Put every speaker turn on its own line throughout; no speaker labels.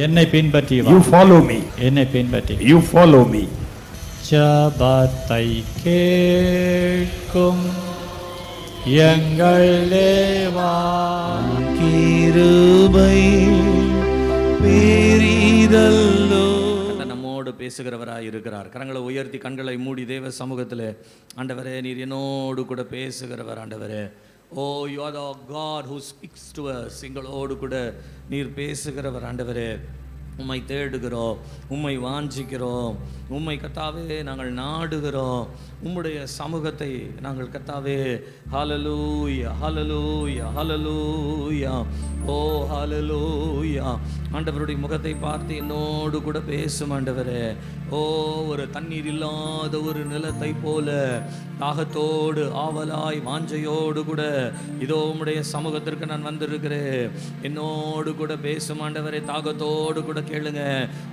என்னை பின்பற்றி வா.
You follow me.
என்னை பின்பற்றி.
You follow me.
ஜபத்தை கேட்கும் எங்கள் தேவா,
கிருபை பெரிதல்லோ.
நம்மோடு பேசுகிறவராய் இருக்கிறார். கரங்களை உயர்த்தி கண்களை மூடி தேவ சமூகத்தில், ஆண்டவரே நீர் என்னோடு கூட பேசுகிறவர். ஆண்டவரே, oh you are the God who speaks to us. எங்களோடு கூட நீர் பேசுகிறவர். ஆண்டவரே, உம்மை தேடுகிறோம், உம்மை வாஞ்சிக்கிறோம், உம்மை கர்த்தாவே நாங்கள் நாடுகிறோம், உம்முடைய சமூகத்தை நாங்கள் கர்த்தாவே. ஹல்லேலூயா ஹல்லேலூயா ஹல்லேலூயா, ஓ ஹல்லேலூயா. ஆண்டவருடைய முகத்தை பார்த்து என்னோடு கூட பேசும் ஆண்டவரே. ஓ ஒரு தண்ணீர் இல்லாத ஒரு நிலத்தை போல தாகத்தோடு ஆவலாய் வாஞ்சையோடு கூட இதோ உம்முடைய சமூகத்திற்கு நான் வந்திருக்கிறேன். என்னோடு கூட பேசும் ஆண்டவரே. தாகத்தோடு கூட கேளுங்க.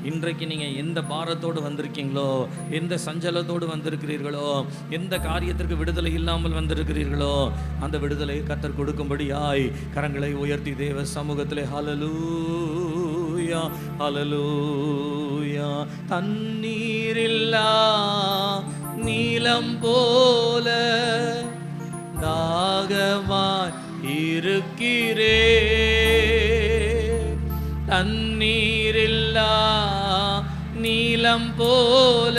இன்றைக்கு நீங்கள் எந்த பாரத்தோடு வந்திருக்கீங்களோ, எந்த சஞ்சலத்தோடு வந்திருக்கிறீர்களோ, எந்த காரியத்திற்கு விடுதலை இல்லாமல் வந்திருக்கிறீர்களோ, அந்த விடுதலை கர்த்தர் கொடுக்கும்படியாய் கரங்களை உயர்த்தி தேவ சமூகத்திலே ஹல்லேலூயா ஹல்லேலூயா. தண்ணீரில்லா நீலம் போல தாகமாய் இருக்கிறே, தண்ணீரில்லா நீலம் போல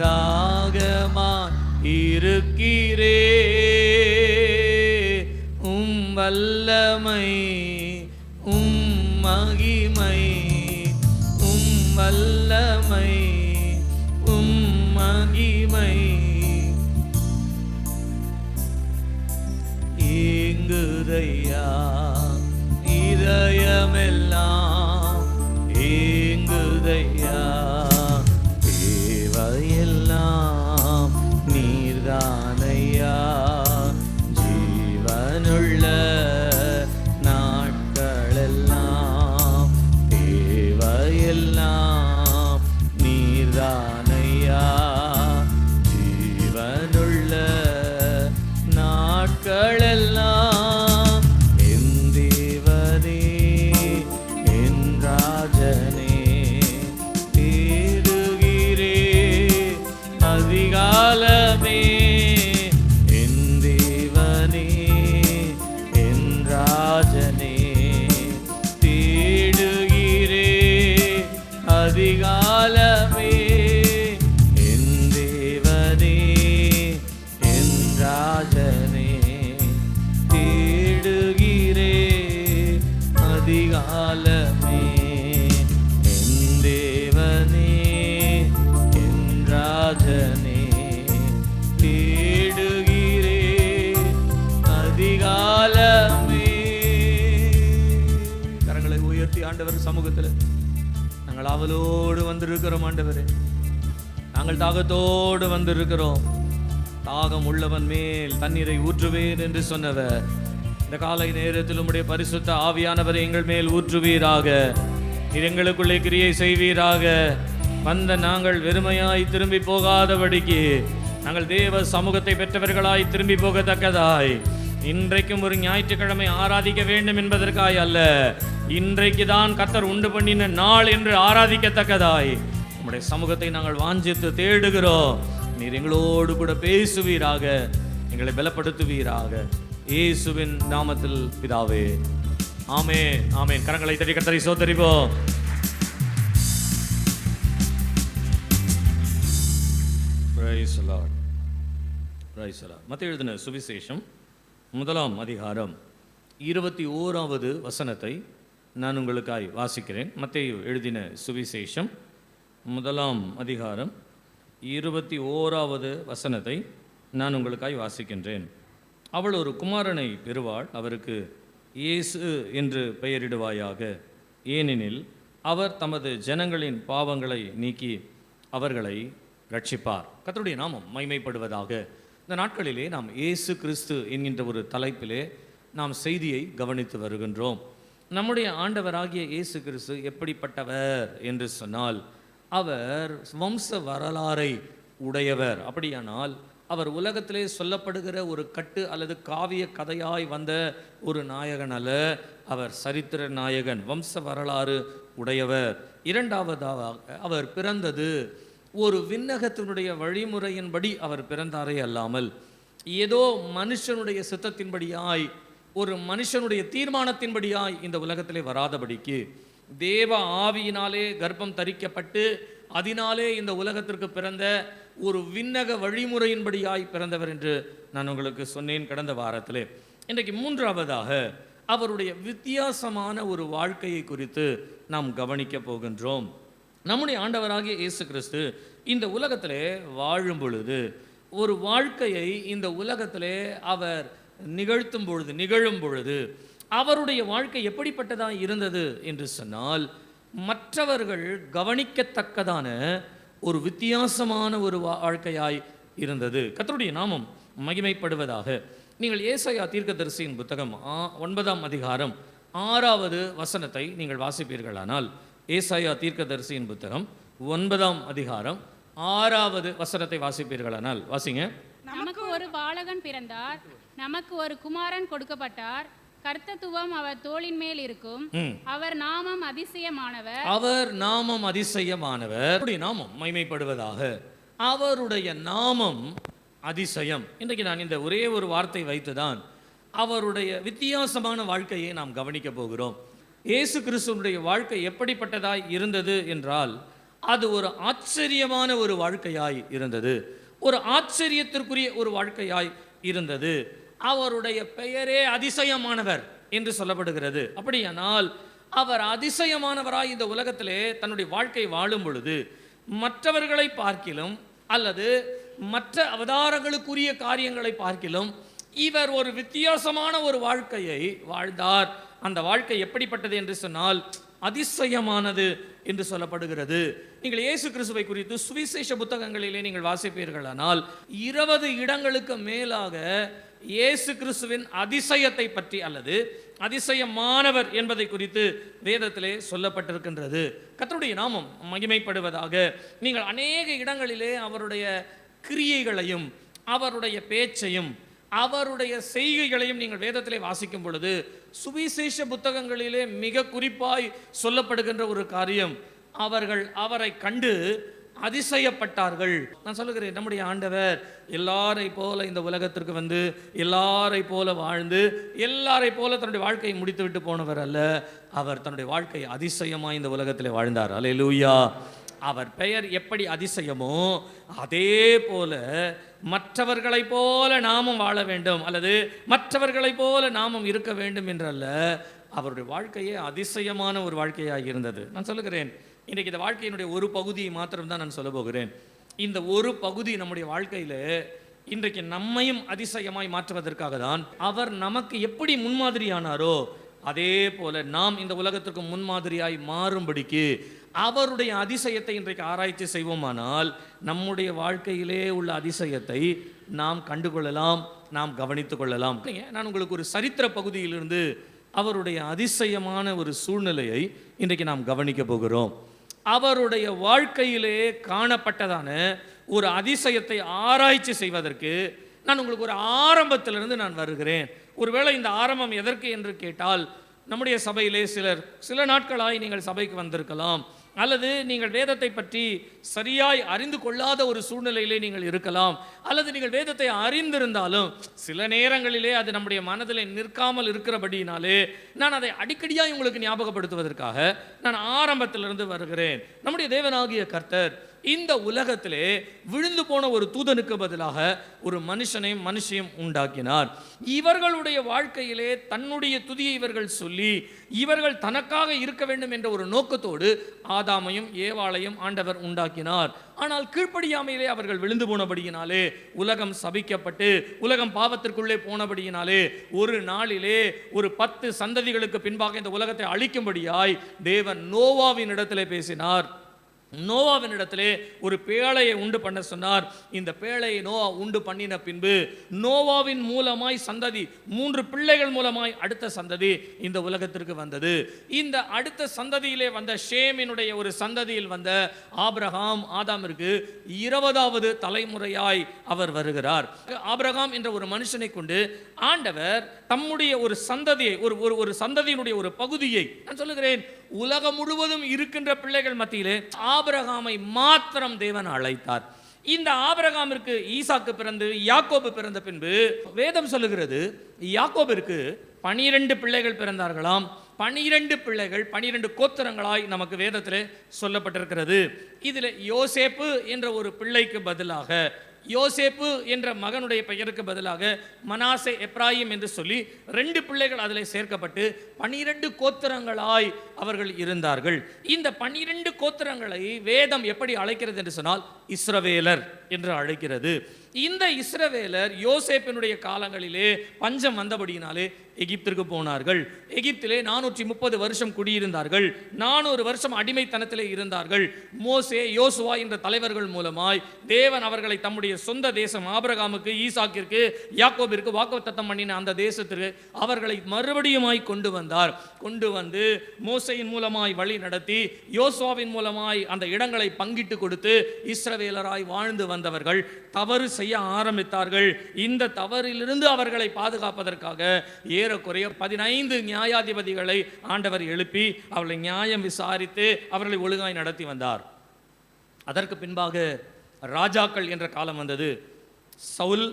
தாகமாய் இருக்கிறே. உம் வல்லமை உம் மகிமை, உம் வல்லமை உம் மகிமை ஏங்குதையா இதயமெல்லாம் ஏங்குதையா. தேவையெல்லாம் நீர்தானையா, ஜீவனுள்ள நாட்களெல்லாம் தேவையெல்லாம் நீர்தானையா, ஜீவனுள்ள நாட்களெல்லாம். என் தேவனே என் ராஜனே தேடுகிறே அதிகாலமே. என் தேவனே என் ராஜனே தேடுகிறே அதிகாலமே. என் தேவனே என் ராஜனே தேடுகிறே அதிகாலமே. என் தேவனே என் ராஜனே தேடுகிறே அதிகாலமே. கரங்களை உயர்த்தி ஆண்டவர் சமூகத்தில் நாங்கள் ஆவலோடு வந்திருக்கிறோம். ஆண்டவரே, நாங்கள் தாகத்தோடு வந்திருக்கிறோம். தாகம் உள்ளவன் மேல் தண்ணீரை ஊற்றுவேன் என்று சொன்னவர், இந்த காலை நேரத்தில் உம்முடைய பரிசுத்த ஆவியானவரை எங்கள் மேல் ஊற்றுவீராக. நீர் எங்களுக்குள்ளே கிரியை செய்வீராக. வந்த நாங்கள் வெறுமையாய் திரும்பி போகாதபடிக்கு, நாங்கள் தேவ சமூகத்தை பெற்றவர்களாய் திரும்பி போகத்தக்கதாய், இன்றைக்கும் ஒரு ஞாயிற்றுக்கிழமை ஆராதிக்க வேண்டும் என்பதற்காய் அல்ல, இன்றைக்கு தான் கர்த்தர் உண்டு பண்ணின நாள் என்று ஆராதிக்கத்தக்கதாய் உம்முடைய சமூகத்தை நாங்கள் வாஞ்சித்து தேடுகிறோம். நீர் எங்களோடு கூட பேசுவீராக, எங்களை பலப்படுத்துவீராக. இயேசுவின் நாமத்தில் பிதாவே, ஆமென் ஆமென். கரங்களை தட்டி கர்த்தரை ஸ்தோத்திரிப்போம். Praise the Lord, praise the Lord. மத்தேயு எழுதின சுவிசேஷம் 1ஆம் அதிகாரம் 21வது வசனத்தை நான் உங்களுக்காய் வாசிக்கிறேன். மத்தேயு எழுதின சுவிசேஷம் 1ஆம் அதிகாரம் 21வது வசனத்தை நான் உங்களுக்காய் வாசிக்கின்றேன். அவள் ஒரு குமாரனை பெறுவாள், அவருக்கு இயேசு என்று பெயரிடுவாயாக. ஏனெனில் அவர் தமது ஜனங்களின் பாவங்களை நீக்கி அவர்களை ரட்சிப்பார். கர்த்தருடைய நாமம் மகிமைப்படுவதாக. இந்த நாட்களிலே நாம் இயேசு கிறிஸ்து என்கின்ற ஒரு தலைப்பிலே நாம் செய்தியை கவனித்து வருகின்றோம். நம்முடைய ஆண்டவராகிய இயேசு கிறிஸ்து எப்படிப்பட்டவர் என்று சொன்னால், அவர் வம்ச வரலாறை உடையவர். அப்படியானால் அவர் உலகத்திலே சொல்லப்படுகிற ஒரு கட்டு அல்லது காவிய கதையாய் வந்த ஒரு நாயகன் அல்ல. அவர் சரித்திர நாயகன், வம்ச வரலாறு உடையவர். இரண்டாவதாக அவர் பிறந்தது ஒரு விண்ணகத்தினுடைய வழிமுறையின்படி அவர் பிறந்தாரே அல்லாமல் ஏதோ மனுஷனுடைய சித்தத்தின்படியாய், ஒரு மனுஷனுடைய தீர்மானத்தின்படியாய் இந்த உலகத்திலே வராதபடிக்கு தேவ ஆவியினாலே கர்ப்பம் தரிக்கப்பட்டு அதனாலே இந்த உலகத்திற்கு பிறந்த ஒரு விண்ணக வழிமுறையின்படியாய் பிறந்தவர் என்று நான் உங்களுக்கு சொன்னேன் கடந்த வாரத்திலே. இன்றைக்கு மூன்றாவதாக அவருடைய வித்தியாசமான ஒரு வாழ்க்கையை குறித்து நாம் கவனிக்க போகின்றோம். நம்முடைய ஆண்டவராகிய இயேசு கிறிஸ்து இந்த உலகத்திலே வாழும் பொழுது, ஒரு வாழ்க்கையை இந்த உலகத்திலே அவர் நிகழும் பொழுது அவருடைய வாழ்க்கை எப்படிப்பட்டதாக இருந்தது என்று சொன்னால், மற்றவர்கள் கவனிக்கத்தக்கதான ஒரு வித்தியாசமான ஒரு வாழ்க்கையாய் இருந்தது. கர்த்தருடைய நாமம் மகிமைப்படுவதாக. நீங்கள் ஏசாயா தீர்க்கதரிசியின் புத்தகம் 9ஆம் அதிகாரம் 6வது வசனத்தை நீங்கள் வாசிப்பீர்களானால், ஏசாயா தீர்க்கதரிசியின் புத்தகம் 9ஆம் அதிகாரம் 6வது வசனத்தை வாசிப்பீர்களானால் வாசிங்க.
நமக்கு ஒரு பாலகன் பிறந்தார், நமக்கு ஒரு குமாரன் கொடுக்கப்பட்டார், கர்த்தத்துவம் அவர் தோளின் மேல் இருக்கும், அவர் நாமம் அதிசயமானவர்.
அவர் நாமம் அதிசயமானவர். நாமம் மகிமைப்படுவதாக. அவருடைய நாமம் அதிசயம். இன்றைக்கு நான் இந்த ஒரே ஒரு வார்த்தை வைத்துதான் அவருடைய வித்தியாசமான வாழ்க்கையை நாம் கவனிக்க போகிறோம். இயேசு கிறிஸ்துவினுடைய வாழ்க்கை எப்படிப்பட்டதாய் இருந்தது என்றால், அது ஒரு ஆச்சரியமான ஒரு வாழ்க்கையாய் இருந்தது, ஒரு ஆச்சரியத்திற்குரிய ஒரு வாழ்க்கையாய் இருந்தது. அவருடைய பெயரே அதிசயமானவர் என்று சொல்லப்படுகிறது. அப்படியானால் அவர் அதிசயமானவராய் இந்த உலகத்திலே தன்னுடைய வாழ்க்கை வாழும் பொழுது மற்றவர்களை பார்க்கிலும் அல்லது மற்ற அவதாரங்களுக்குரிய காரியங்களை பார்க்கிலும் இவர் ஒரு வித்தியாசமான ஒரு வாழ்க்கையை வாழ்ந்தார். அந்த வாழ்க்கை எப்படிப்பட்டது என்று சொன்னால் அதிசயமானது என்று சொல்லப்படுகிறது. நீங்கள் இயேசு கிறிஸ்துவை குறித்து சுவிசேஷ புத்தகங்களிலே நீங்கள் வாசிப்பீர்களானால் 20 இடங்களுக்கு மேலாக இயேசு கிறிஸ்துவின் அதிசயத்தை பற்றி அல்லது அதிசயமானவர் என்பதை குறித்து வேதத்திலே சொல்லப்பட்டிருக்கின்றது. கர்த்தருடைய நாமம் மகிமைப்படுவதாக. நீங்கள் அநேக இடங்களிலே அவருடைய கிரியைகளையும் அவருடைய பேச்சையும் அவருடைய செய்கைகளையும் நீங்கள் வேதத்திலே வாசிக்கும் பொழுது, சுவிசேஷ புத்தகங்களிலே மிக குறிப்பாய் சொல்லப்படுகின்ற ஒரு காரியம், அவர்கள் அவரை கண்டு அதிசயப்பட்டார்கள். நான் சொல்லுகிறேன், நம்முடைய ஆண்டவர் எல்லாரை போல இந்த உலகத்திற்கு வந்து எல்லாரை போல வாழ்ந்து எல்லாரை போல தன்னுடைய வாழ்க்கையை முடித்து விட்டு போனவர் அல்ல. அவர் தன்னுடைய வாழ்க்கையை அதிசயமாய் இந்த உலகத்திலே வாழ்ந்தார். அல்லேலூயா. அவர் பெயர் எப்படி அதிசயமோ அதே போல மற்றவர்களைப் போல நாமும் வாழ வேண்டும் அல்லது மற்றவர்களைப் போல நாமும் இருக்க வேண்டும் என்றல்ல, அவருடைய வாழ்க்கையே அதிசயமான ஒரு வாழ்க்கையாக இருந்தது. நான் சொல்லுகிறேன், இன்றைக்கு இந்த வாழ்க்கையினுடைய ஒரு பகுதியை மாத்திரம்தான் நான் சொல்ல போகிறேன். இந்த ஒரு பகுதி நம்முடைய வாழ்க்கையில் இன்றைக்கு நம்மையும் அதிசயமாய் மாற்றுவதற்காக தான் அவர் நமக்கு எப்படி முன்மாதிரியானாரோ அதே போல நாம் இந்த உலகத்திற்கு முன்மாதிரியாய் மாறும்படிக்கு அவருடைய அதிசயத்தை இன்றைக்கு ஆராய்ச்சி செய்வோமானால் நம்முடைய வாழ்க்கையிலே உள்ள அதிசயத்தை நாம் கண்டுகொள்ளலாம், நாம் கவனித்து கொள்ளலாம். நான் உங்களுக்கு ஒரு சரித்திர பகுதியிலிருந்து அவருடைய அதிசயமான ஒரு சூழ்நிலையை இன்றைக்கு நாம் கவனிக்க போகிறோம். அவருடைய வாழ்க்கையிலே காணப்பட்டதான ஒரு அதிசயத்தை ஆராய்ச்சி செய்வதற்கு நான் உங்களுக்கு ஒரு ஆரம்பத்திலிருந்து நான் வருகிறேன். ஒருவேளை இந்த ஆரம்பம் எதற்கு என்று கேட்டால், நம்முடைய சபையிலே சில நாட்களாய் நீங்கள் சபைக்கு வந்திருக்கலாம், அல்லது நீங்கள் வேதத்தை பற்றி சரியாய் அறிந்து கொள்ளாத ஒரு சூழ்நிலையிலே நீங்கள் இருக்கலாம், அல்லது நீங்கள் வேதத்தை அறிந்திருந்தாலும் சில நேரங்களிலே அது நம்முடைய மனதிலே நிற்காமல் இருக்கிறபடியினாலே நான் அதை அடிக்கடியாக உங்களுக்கு ஞாபகப்படுத்துவதற்காக நான் ஆரம்பத்திலிருந்து வருகிறேன். நம்முடைய தேவனாகிய கர்த்தர் இந்த உலகத்திலே விழுந்து போன ஒரு தூதனுக்கு பதிலாக ஒரு மனுஷியும் உண்டாக்கினார். இவர்களுடைய வாழ்க்கையிலே தன்னுடைய துதியை இவர்கள் சொல்லி இவர்கள் தனக்காக இருக்க வேண்டும் என்ற ஒரு நோக்கத்தோடு ஆதாமையும் ஏவாளையும் ஆண்டவர் உண்டாக்கினார். ஆனால் கீழ்ப்படியாமையிலே அவர்கள் விழுந்து போனபடியினாலே உலகம் சபிக்கப்பட்டு உலகம் பாவத்திற்குள்ளே போனபடியினாலே ஒரு நாளிலே ஒரு 10 சந்ததிகளுக்கு பின்பாக இந்த உலகத்தை அழிக்கும்படியாய் தேவன் நோவாவின் இடத்திலே பேசினார். நோவாவினிடத்திலே ஒரு பேழையை உண்டு பண்ண சொன்னார். இந்த பேழையை நோவா உண்டு பண்ணின பின்பு நோவாவின் மூலமாய் சந்ததி, 3 பிள்ளைகள் மூலமாய் அடுத்த சந்ததி இந்த உலகத்திற்கு வந்தது. இந்த அடுத்த சந்ததியிலே வந்த ஷேமினுடைய ஒரு சந்ததியில் வந்த ஆபிரகாம், ஆதாமிற்கு 20வது தலைமுறையாய் அவர் வருகிறார். ஆபிரகாம் என்ற ஒரு மனுஷனை கொண்டு ஆண்டவர் தம்முடைய ஒரு சந்ததியை, ஒரு சந்ததியினுடைய ஒரு பகுதியை, நான் சொல்லுகிறேன், உலகம் முழுவதும் இருக்கின்ற பிள்ளைகள் மத்தியிலே ஆபிரகாமை மாத்திரம் தேவன் அழைத்தார். இந்த ஆபிரகாமிற்கு ஈசாக்கு பிறந்து யாக்கோபு பிறந்த பின்பு வேதம் சொல்லுகிறது யாக்கோபிற்கு 12 பிள்ளைகள் பிறந்தார்களாம். 12 பிள்ளைகள் 12 கோத்திரங்களாய் நமக்கு வேதத்திலே சொல்லப்பட்டிருக்கிறது. இதில் யோசேப்பு என்ற ஒரு பிள்ளைக்கு பதிலாக, யோசேப்பு என்ற மகனுடைய பெயருக்கு பதிலாக மனாசே, எப்ராயிம் என்று சொல்லி 2 பிள்ளைகள் அதில் சேர்க்கப்பட்டு 12 கோத்திரங்களாய் அவர்கள் இருந்தார்கள். இந்த 12 கோத்திரங்களை வேதம் எப்படி அழைக்கிறது என்று சொன்னால் இஸ்ரவேலர் என்று அழைக்கிறது. இந்த இஸ்ரவேலர் யோசேப்பினுடைய காலங்களிலே பஞ்சம் வந்தபடியினாலே எகிப்திற்கு போனார்கள். எகிப்திலே 430 வருஷம் குடியிருந்தார்கள். 400 வருஷம் அடிமைத்தனத்திலே இருந்தார்கள். மோசே, யோசுவா என்ற தலைவர்கள் மூலமாய் தேவன் அவர்களை தம்முடைய சொந்த தேசம் ஆபிரகாமுக்கு, ஈசாக்கிற்கு, யாக்கோபிற்கு வாக்குத்தத்தம் பண்ணின அந்த தேசத்திற்கு அவர்களை மறுபடியுமாய் கொண்டு வந்தார். கொண்டு வந்து மோசையின் மூலமாய் வழி நடத்தி, யோசுவாவின் மூலமாய் அந்த இடங்களை பங்கிட்டு கொடுத்து இஸ்ரவேலராய் வாழ்ந்து வந்தவர்கள் தவறு செய்ய ஆரம்பித்தார்கள். இந்த தவறிலிருந்து அவர்களை பாதுகாப்பதற்காக ஏறக்குறைய 15 நியாயாதிபதிகளை ஆண்டவர் எழுப்பி அவர்களை நியாயம் விசாரித்து அவர்களை ஒழுங்காய் நடத்தி வந்தார். அதற்கு பின்பாக ராஜாக்கள் என்ற காலம் வந்தது. சவுல்,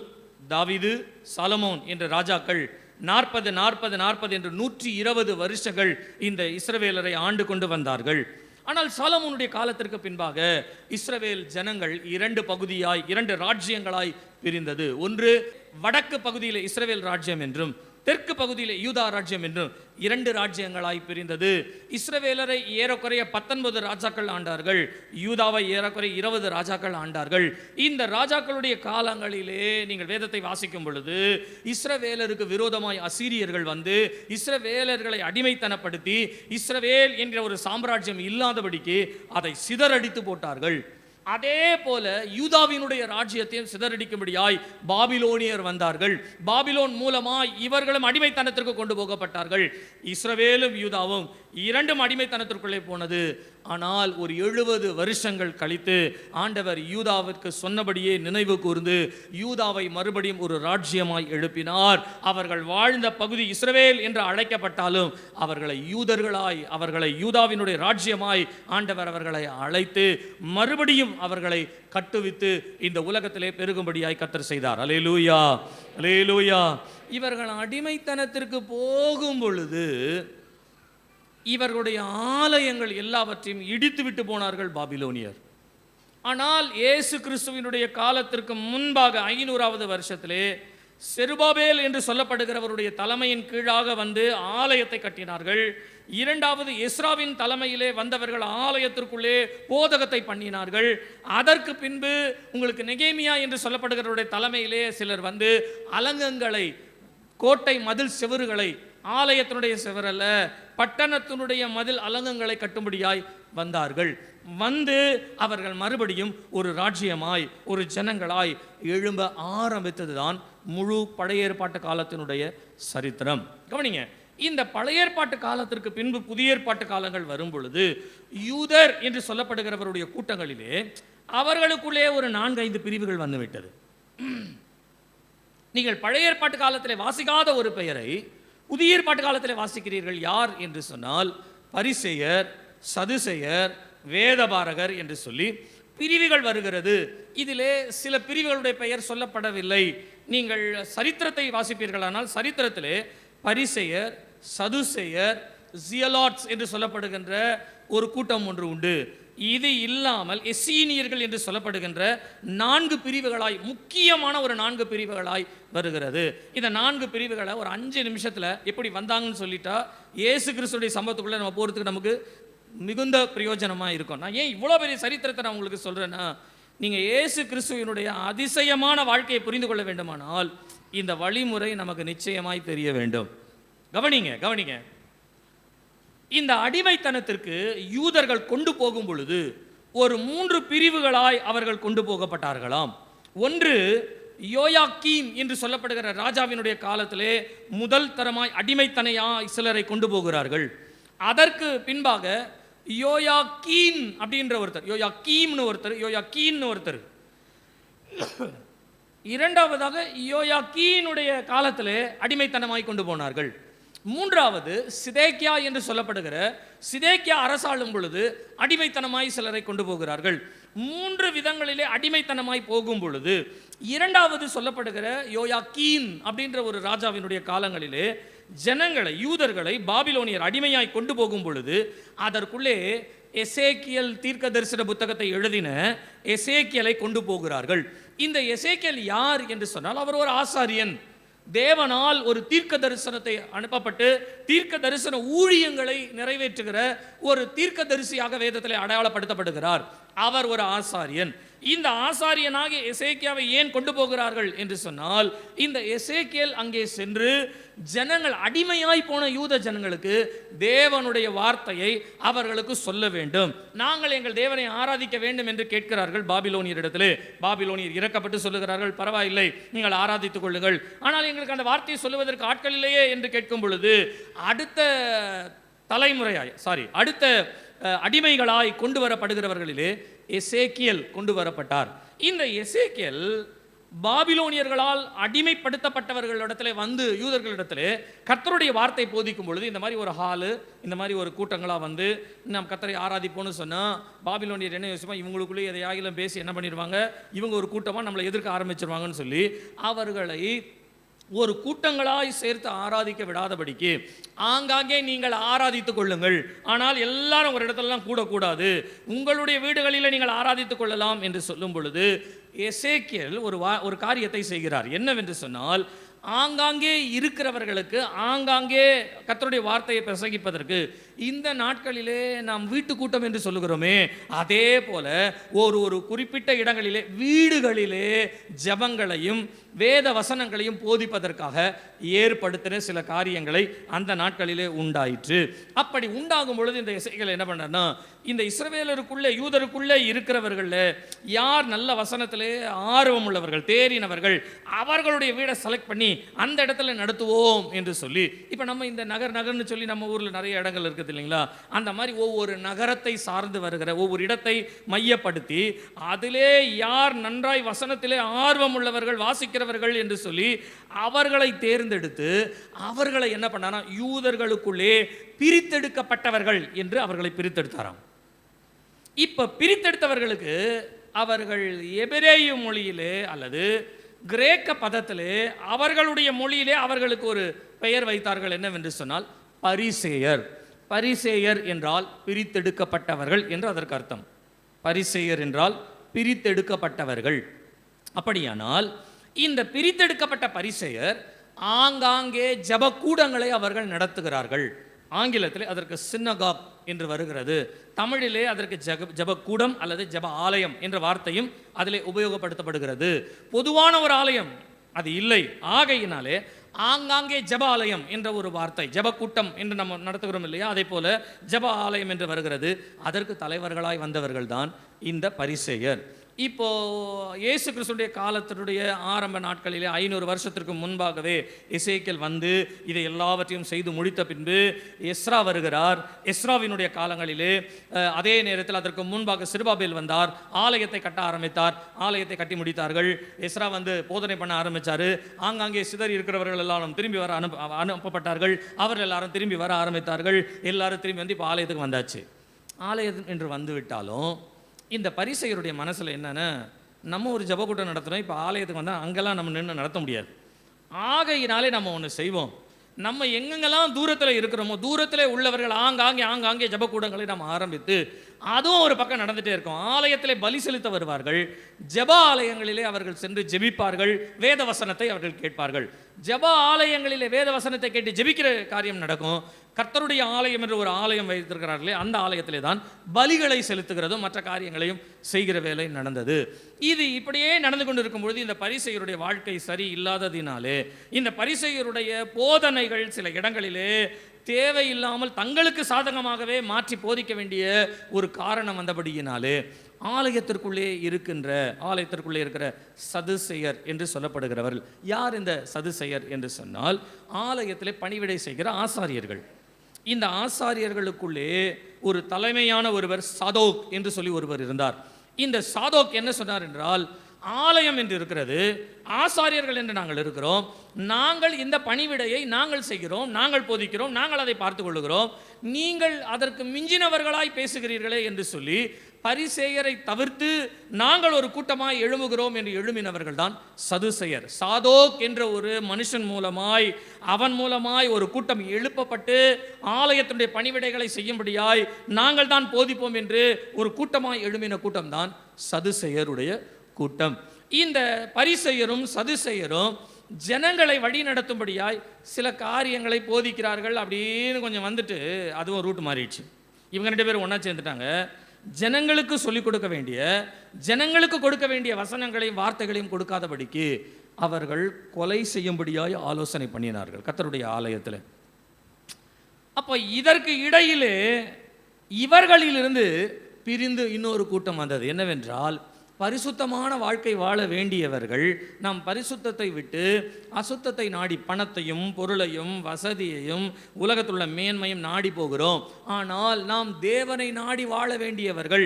தாவீது, சாலமோன் என்ற ராஜாக்கள் 40 என்று 120 வருஷங்கள் இந்த இஸ்ரவேலரை ஆண்டு கொண்டு வந்தார்கள். ஆனால் சாலமோனுடைய காலத்திற்கு பின்பாக இஸ்ரவேல் ஜனங்கள் 2 பகுதியாய், 2 ராஜ்யங்களாய் பிரிந்தது. ஒன்று வடக்கு பகுதியில் இஸ்ரவேல் ராஜ்யம் என்றும் தெற்கு பகுதியில் யூதா ராஜ்யம் என்றும் 2 ராஜ்யங்களாய் பிரிந்தது. இஸ்ரவேலரை ஏறக்குறைய 19 ராஜாக்கள் ஆண்டார்கள். யூதாவை ஏறக்குறைய 20 ராஜாக்கள் ஆண்டார்கள். இந்த ராஜாக்களுடைய காலங்களிலே நீங்கள் வேதத்தை வாசிக்கும் பொழுது இஸ்ரவேலருக்கு விரோதமாய் அசீரியர்கள் வந்து இஸ்ரவேலர்களை அடிமைத்தனப்படுத்தி இஸ்ரவேல் என்ற ஒரு சாம்ராஜ்யம் இல்லாதபடிக்கு அதை சிதறடித்து போட்டார்கள். அதே போல யூதாவினுடைய ராஜ்யத்தையும் சிதறடிக்கும்படியாய் பாபிலோனியர் வந்தார்கள். பாபிலோன் மூலமாய் இவர்களும் அடிமைத்தனத்திற்கு கொண்டு போகப்பட்டார்கள். இஸ்ரவேலும் யூதாவும் 2 அடிமைத்தனத்திற்குள்ளே போனது. ஆனால் ஒரு 70 வருஷங்கள் கழித்து ஆண்டவர் யூதாவிற்கு சொன்னபடியே நினைவு கூர்ந்து யூதாவை மறுபடியும் ஒரு ராஜ்யமாய் எழுப்பினார். அவர்கள் வாழ்ந்த பகுதி இஸ்ரவேல் என்று அழைக்கப்பட்டாலும் அவர்களை யூதர்களாய், அவர்களை யூதாவினுடைய ராஜ்யமாய் ஆண்டவர் அவர்களை அழைத்து மறுபடியும் அவர்களை கட்டுவித்து இந்த உலகத்திலே பெருகும்படியாய் கர்த்தர் செய்தார். அல்லேலூயா, அல்லேலூயா. இவர்கள் அடிமைத்தனத்திற்கு போகும் பொழுது இவர்களுடைய ஆலயங்கள் எல்லாவற்றையும் இடித்து விட்டு போனார்கள் பாபிலோனியர். ஆனால் இயேசு கிறிஸ்துவினுடைய காலத்திற்கு முன்பாக 500வது வருஷத்திலே செருபாபேல் என்று சொல்லப்படுகிறவருடைய தலைமையின் கீழாக வந்து ஆலயத்தை கட்டினார்கள். 2வது எஸ்ராவின் தலைமையிலே வந்தவர்கள் ஆலயத்திற்குள்ளே போதகத்தை பண்ணினார்கள். அதற்கு பின்பு உங்களுக்கு நெகேமியா என்று சொல்லப்படுகிறவருடைய தலைமையிலே சிலர் வந்து அலங்கங்களை, கோட்டை மதில் செவறுகளை, ஆலயத்தினுடைய செவரல்ல பட்டணத்தினுடைய மதில் அலங்கங்களை கட்டும்படியாய் வந்தார்கள். வந்து அவர்கள் மறுபடியும் ஒரு ராஜ்யமாய், ஒரு ஜனங்களாய் எழும்ப ஆரம்பித்ததுதான் முழு பழைய ஏற்பாட்டு காலத்தினுடைய சரித்திரம். கவனிங்க, இந்த பழைய ஏற்பாட்டு காலத்திற்கு பின்பு புதிய ஏற்பாட்டு காலங்கள் வரும் பொழுது யூதர் என்று சொல்லப்படுகிறவருடைய கூட்டங்களிலே அவர்களுக்குள்ளே ஒரு 4-5 பிரிவுகள் வந்துவிட்டது. நீங்கள் பழைய ஏற்பாட்டு காலத்திலே வாசிக்காத ஒரு பெயரை புதிய ஏற்பாட்டு காலத்திலே வாசிக்கிறீர்கள். யார் என்று சொன்னால் பரிசேயர், சதுசேயர், வேதபாரகர் என்று சொல்லி பிரிவுகள் வருகிறது. இதிலே சில பிரிவுகளுடைய பெயர் சொல்லப்படவில்லை. நீங்கள் சரித்திரத்தை வாசிப்பீர்களானால் சரித்திரத்திலே பரிசேயர், சதுசேயர், ஜியலாட்ஸ் என்று சொல்லப்படுகின்ற ஒரு கூட்டம் ஒன்று உண்டு. இது இல்லாமல் எசீனியர்கள் என்று சொல்லப்படுகின்ற 4 பிரிவுகளாய், முக்கியமான ஒரு 4 பிரிவுகளாய் வருகிறது. இந்த 4 பிரிவுகளை ஒரு 5 நிமிஷத்தில் எப்படி வந்தாங்கன்னு சொல்லிட்டா இயேசு கிறிஸ்துடைய சம்பவத்துக்குள்ளே நம்ம போகிறதுக்கு நமக்கு மிகுந்த பிரயோஜனமாக இருக்கும். நான் ஏன் இவ்வளோ பெரிய சரித்திரத்தை நான் உங்களுக்கு சொல்கிறேன்னா, நீங்கள் இயேசு கிறிஸ்துவினுடைய அதிசயமான வாழ்க்கையை புரிந்து கொள்ள வேண்டுமானால் இந்த வழிமுறை நமக்கு நிச்சயமாய் தெரிய வேண்டும். கவனிங்க, கவனிங்க. இந்த அடிமைத்தனத்திற்கு யூதர்கள் கொண்டு போகும் பொழுது ஒரு 3 பிரிவுகளாய் அவர்கள் கொண்டு போகப்பட்டார்களாம். ஒன்று, யோயாக்கீம் என்று சொல்லப்படுகிற ராஜாவினுடைய காலத்திலே முதல் தரமாய் அடிமைத்தனையாய் சிலரை கொண்டு போகிறார்கள். அதற்கு பின்பாக யோயாக்கீன் அப்படின்ற ஒருத்தர், யோயாக்கீம்னு ஒருத்தர், யோயாக்கீன்னு ஒருத்தர். இரண்டாவதாக யோயாக்கீனுடைய காலத்திலே அடிமைத்தனமாய் கொண்டு போனார்கள். மூன்றாவது சிதேக்கியா என்று சொல்லப்படுகிற சிதேக்கியா அரசாளும் பொழுது அடிமைத்தனமாய் சிலரை கொண்டு போகிறார்கள். 3 விதங்களிலே அடிமைத்தனமாய் போகும் பொழுது இரண்டாவது சொல்லப்படுகிற யோயாக்கீன் அப்படின்ற ஒரு ராஜாவினுடைய காலங்களிலே ஜனங்களை, யூதர்களை பாபிலோனியர் அடிமையாய் கொண்டு போகும் பொழுது அதற்குள்ளே எசேக்கியல் தீர்க்க தரிசன புத்தகத்தை எழுதின எசேக்கியலை கொண்டு போகிறார்கள். இந்த எசேக்கியல் யார் என்று சொன்னால் அவர் ஒரு ஆசாரியன். தேவனால் ஒரு தீர்க்க தரிசனத்தை அனுப்பப்பட்டு தீர்க்க தரிசன ஊழியங்களை நிறைவேற்றுகிற ஒரு தீர்க்க தரிசியாக வேதத்தில் அடையாளப்படுத்தப்படுகிறார். அவர் ஒரு ஆசாரியன். இந்த ஆசாரியனாகிய எசேக்கியாவை ஏன் கொண்டு போகிறார்கள் என்று சொன்னால், இந்த எசேக்கியேல் அங்கே சென்று ஜனங்கள், அடிமையாய் போன யூத ஜனங்களுக்கு தேவனுடைய வார்த்தையை அவர்களுக்கு சொல்ல வேண்டும். நாங்கள் எங்கள் தேவனை ஆராதிக்க வேண்டும் என்று கேட்கிறார்கள் பாபிலோனியரிடத்திலே. பாபிலோனியர் இறக்கப்பட்டு சொல்லுகிறார்கள், பரவாயில்லை, நீங்கள் ஆராதித்துக் கொள்ளுங்கள், ஆனால் எங்களுக்கு அந்த வார்த்தையை சொல்லுவதற்கு ஆட்கள் இல்லையே என்று கேட்கும் பொழுது அடுத்த அடிமைகளாய் கொண்டு வரப்படுகிறவர்களிலே எசேக்கியேல் கொண்டு வரப்பட்டார். இந்த எசேக்கியேல் பாபிலோனியர்களால் அடிமைப்படுத்தப்பட்டவர்களிடத்திலே வந்து யூதர்களிடத்திலே கர்த்தருடைய வார்த்தை போதிக்கும் பொழுது, இந்த மாதிரி ஒரு ஹாலு, இந்த மாதிரி ஒரு கூட்டங்களாக வந்து நாம் கர்த்தரை ஆராதிப்போன்னு சொன்னால் பாபிலோனியர் என்ன யோசிப்பா, இவங்களுக்குள்ளே எதையாகிலும் பேசி என்ன பண்ணிடுவாங்க, இவங்க ஒரு கூட்டமாக நம்மளை எதிர்க்க ஆரம்பிச்சிருவாங்கன்னு சொல்லி அவர்களை ஒரு கூட்டங்களாய் சேர்த்து ஆராதிக்க விடாதபடிக்கு ஆங்காங்கே நீங்கள் ஆராதித்துக் கொள்ளுங்கள், ஆனால் எல்லாரும் ஒரு இடத்துலலாம் கூடக்கூடாது, உங்களுடைய வீடுகளில் நீங்கள் ஆராதித்துக் கொள்ளலாம் என்று சொல்லும் பொழுது எசேக்கியேல் ஒரு காரியத்தை செய்கிறார். என்னவென்று சொன்னால், ஆங்காங்கே இருக்கிறவர்களுக்கு ஆங்காங்கே கர்த்தருடைய வார்த்தையை பிரசங்கிப்பதற்கு இந்த நாட்களிலே நாம் வீட்டு கூட்டம் என்று சொல்லுகிறோமே, அதே போல ஒரு குறிப்பிட்ட இடங்களிலே வீடுகளிலே ஜெபங்களையும் வேத வசனங்களையும் போதிப்பதற்காக ஏற்படுத்தின சில காரியங்களை அந்த நாட்களிலே உண்டாயிற்று. அப்படி உண்டாகும் பொழுது இந்த எசேக்கியேல் என்ன பண்ணார்னா, இந்த இஸ்ரவேலருக்குள்ளே, யூதருக்குள்ளே இருக்கிறவர்கள் யார் நல்ல வசனத்திலே ஆர்வம் உள்ளவர்கள், தேறினவர்கள், அவர்களுடைய வீடை செலக்ட் பண்ணி அந்த இடத்துல நடத்துவோம் என்று சொல்லி, இப்போ நம்ம இந்த நகர்னு சொல்லி நம்ம ஊரில் நிறைய இடங்கள் இருக்குது இல்லைங்களா, அந்த மாதிரி ஒவ்வொரு நகரத்தை சார்ந்து வருகிற ஒவ்வொரு இடத்தை மையப்படுத்தி அதிலே யார் நன்றாய் வசனத்திலே ஆர்வம் உள்ளவர்கள், வாசிக்கிறவர்கள் என்று சொல்லி அவர்களை தேர்ந்தெடுத்து அவர்களை என்ன பண்ணானா, யூதர்களுக்குள்ளே பிரித்தெடுக்கப்பட்டவர்கள் என்று அவர்களை பிரித்தெடுத்தாராம். இப்ப பிரித்தெடுத்தவர்களுக்கு அவர்கள் எபிரேய மொழியிலே அல்லது கிரேக்க பதத்திலே அவர்களுடைய மொழியிலே அவர்களுக்கு ஒரு பெயர் வைத்தார்கள். என்னவென்று சொன்னால் பரிசேயர். பரிசேயர் என்றால் பிரித்தெடுக்கப்பட்டவர்கள் என்று அதற்கு அர்த்தம். பரிசேயர் என்றால் பிரித்தெடுக்கப்பட்டவர்கள். அப்படியானால் இந்த பிரித்தெடுக்கப்பட்ட பரிசேயர் ஆங்காங்கே ஜபக்கூடங்களை அவர்கள் நடத்துகிறார்கள். ஆங்கிலத்தில் அதற்கு சினகாக் என்று வருகிறது. தமிழிலே அதற்கு ஜபக்கூடம் அல்லது ஜப ஆலயம் என்ற வார்த்தையும் அதிலே உபயோகப்படுத்தப்படுகிறது. பொதுவான ஒரு ஆலயம் அது இல்லை. ஆகையினாலே ஆங்காங்கே ஜப ஆலயம் என்ற ஒரு வார்த்தை, ஜபக்கூட்டம் என்று நம்ம நடத்துகிறோம் இல்லையா, அதே போல ஜப ஆலயம் என்று வருகிறது. அதற்கு தலைவர்களாய் வந்தவர்கள் தான் இந்த பரிசேயர். இப்போ இயேசு கிறிஸ்துடைய காலத்தினுடைய ஆரம்ப நாட்களிலே 500 வருஷத்திற்கு முன்பாகவே எசேக்கியேல் வந்து இதை எல்லாவற்றையும் செய்து முடித்த பின்பு எஸ்ரா வருகிறார். எஸ்ராவினுடைய காலங்களிலே அதே நேரத்தில் அதற்கு முன்பாக செருபாபேல் வந்தார், ஆலயத்தை கட்ட ஆரம்பித்தார், ஆலயத்தை கட்டி முடித்தார்கள். எஸ்ரா வந்து போதனை பண்ண ஆரம்பித்தார். ஆங்காங்கே சிதறி இருக்கிறவர்கள் எல்லாரும் திரும்பி வர அனுப்பப்பட்டார்கள். அவர்கள் எல்லாரும் திரும்பி வர ஆரம்பித்தார்கள். எல்லாரும் திரும்பி வந்து இப்போ ஆலயத்துக்கு வந்தாச்சு. ஆலயம் என்று வந்து விட்டாலும் இந்த பரிசேயருடைய மனசில் என்னென்னா, நம்ம ஒரு ஜபக்கூட்டம் நடத்துகிறோம், இப்போ ஆலயத்துக்கு வந்தால் அங்கெல்லாம் நம்ம நின்று நடத்த முடியாது. ஆகையினாலே நம்ம ஒன்று செய்வோம், நம்ம எங்கெங்கெல்லாம் தூரத்தில் இருக்கிறோமோ தூரத்தில் உள்ளவர்கள் ஆங்காங்கே ஜபக்கூடங்களை நம்ம ஆரம்பித்து அதுவும் ஒரு பக்கம் நடந்துகிட்டே இருக்கும். ஆலயத்திலே பலி செலுத்த வருவார்கள், ஜப ஆலயங்களிலே அவர்கள் சென்று ஜெபிப்பார்கள், வேத வசனத்தை அவர்கள் கேட்பார்கள். ஜப ஆலயங்களிலே வேத வசனத்தை கேட்டு ஜெபிக்கிற காரியம் நடக்கும். கர்த்தருடைய ஆலயம் என்று ஒரு ஆலயம் வைத்திருக்கிறார்களே, அந்த ஆலயத்திலே தான் பலிகளை செலுத்துகிறதும் மற்ற காரியங்களையும் செய்கிற வேலை நடந்தது. இது இப்படியே நடந்து கொண்டு இருக்கும் பொழுது இந்த பரிசேயருடைய வாழ்க்கை சரி இல்லாததினாலே இந்த பரிசேயருடைய போதனைகள் சில இடங்களிலே தேவையில்லாமல் தங்களுக்கு சாதகமாகவே மாற்றி போதிக்க வேண்டிய ஒரு காரணம் வந்தபடியினாலே ஆலயத்திற்குள்ளே இருக்கிற சதுசேயர் என்று சொல்லப்படுகிறவர்கள். யார் இந்த சதுசேயர் என்று சொன்னால், ஆலயத்திலே பணிவிடை செய்கிற ஆசாரியர்கள். இந்த ஆசாரியர்களுக்குள்ளே ஒரு தலைமையான ஒருவர் சாதோக் என்று சொல்லி ஒருவர் இருந்தார். இந்த சாதோக் என்ன சொன்னார் என்றால், ஆலயம் என்று இருக்கிறது, ஆசாரியர்கள் என்று நாங்கள் இருக்கிறோம், நாங்கள் இந்த பணிவிடையை நாங்கள் செய்கிறோம், நாங்கள் போதிக்கிறோம், நாங்கள் அதை பார்த்து கொள்ளுகிறோம், நீங்கள் அதற்கு மிஞ்சினவர்களாய் பேசுகிறீர்களே என்று சொல்லி பரிசேயரை தவிர்த்து நாங்கள் ஒரு கூட்டமாய் எழும்புகிறோம் என்று எழும்பினவர்கள் தான் சதுசேயர். சாதோக் என்ற ஒரு மனுஷன் மூலமாய், அவன் மூலமாய் ஒரு கூட்டம் எழுப்பப்பட்டு ஆலயத்தினுடைய பணிவிடைகளை செய்யும்படியாய் நாங்கள் தான் போதிப்போம் என்று ஒரு கூட்டமாய் எழும்பின கூட்டம் தான் சதுசேயருடைய கூட்டம். இந்த பரிசேயரும் சதுசேயரும் ஜனங்களை வழி நடத்தும்படியாய் சில காரியங்களை போதிக்கிறார்கள். அப்படின்னு கொஞ்சம் வந்துட்டு அதுவும் ரூட் மாறிடுச்சு. இவங்க 2 பேரும் ஒன்றா சேர்ந்துட்டாங்க. ஜனங்களுக்கு சொல்லிக் கொடுக்க வேண்டிய, ஜனங்களுக்கு கொடுக்க வேண்டிய வசனங்களையும் வார்த்தைகளையும் கொடுக்காதபடிக்கு அவர்கள் கொலை செய்யும்படியாய் ஆலோசனை பண்ணினார்கள் கர்த்தருடைய ஆலயத்தில். அப்போ இதற்கு இடையிலே இவர்களிலிருந்து பிரிந்து இன்னொரு கூட்டம் வந்தது. என்னவென்றால், பரிசுத்தமான வாழ்க்கை வாழ வேண்டியவர்கள் நாம் பரிசுத்தத்தை விட்டு அசுத்தத்தை நாடி பணத்தையும் பொருளையும் வசதியையும் உலகத்துள்ள மேன்மையும் நாடி போகிறோம். ஆனால் நாம் தேவனை நாடி வாழ வேண்டியவர்கள்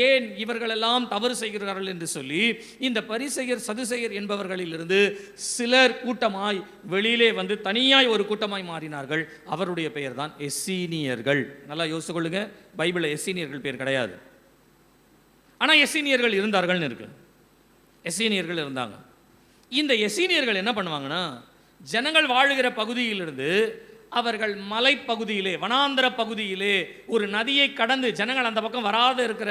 ஏன் இவர்களெல்லாம் தவறு செய்கிறார்கள் என்று சொல்லி இந்த பரிசேயர் சதுசேயர் என்பவர்களிலிருந்து சிலர் கூட்டமாய் வெளியிலே வந்து தனியாய் ஒரு கூட்டமாய் மாறினார்கள். அவருடைய பெயர் தான் எஸ்சீனியர்கள். நல்லா யோசிச்சு கொள்ளுங்க, பைபிளில் எஸ்சீனியர்கள் பேர் கிடையாது, ஆனால் எஸ்சீனியர்கள் இருந்தார்கள்னு இருக்கு. எஸ்சீனியர்கள் இருந்தாங்க. இந்த எஸ்சீனியர்கள் என்ன பண்ணுவாங்கன்னா, ஜனங்கள் வாழுகிற பகுதியிலிருந்து அவர்கள் மலைப்பகுதியிலே, வனாந்திர பகுதியிலே ஒரு நதியை கடந்து, ஜனங்கள் அந்த பக்கம் வராத இருக்கிற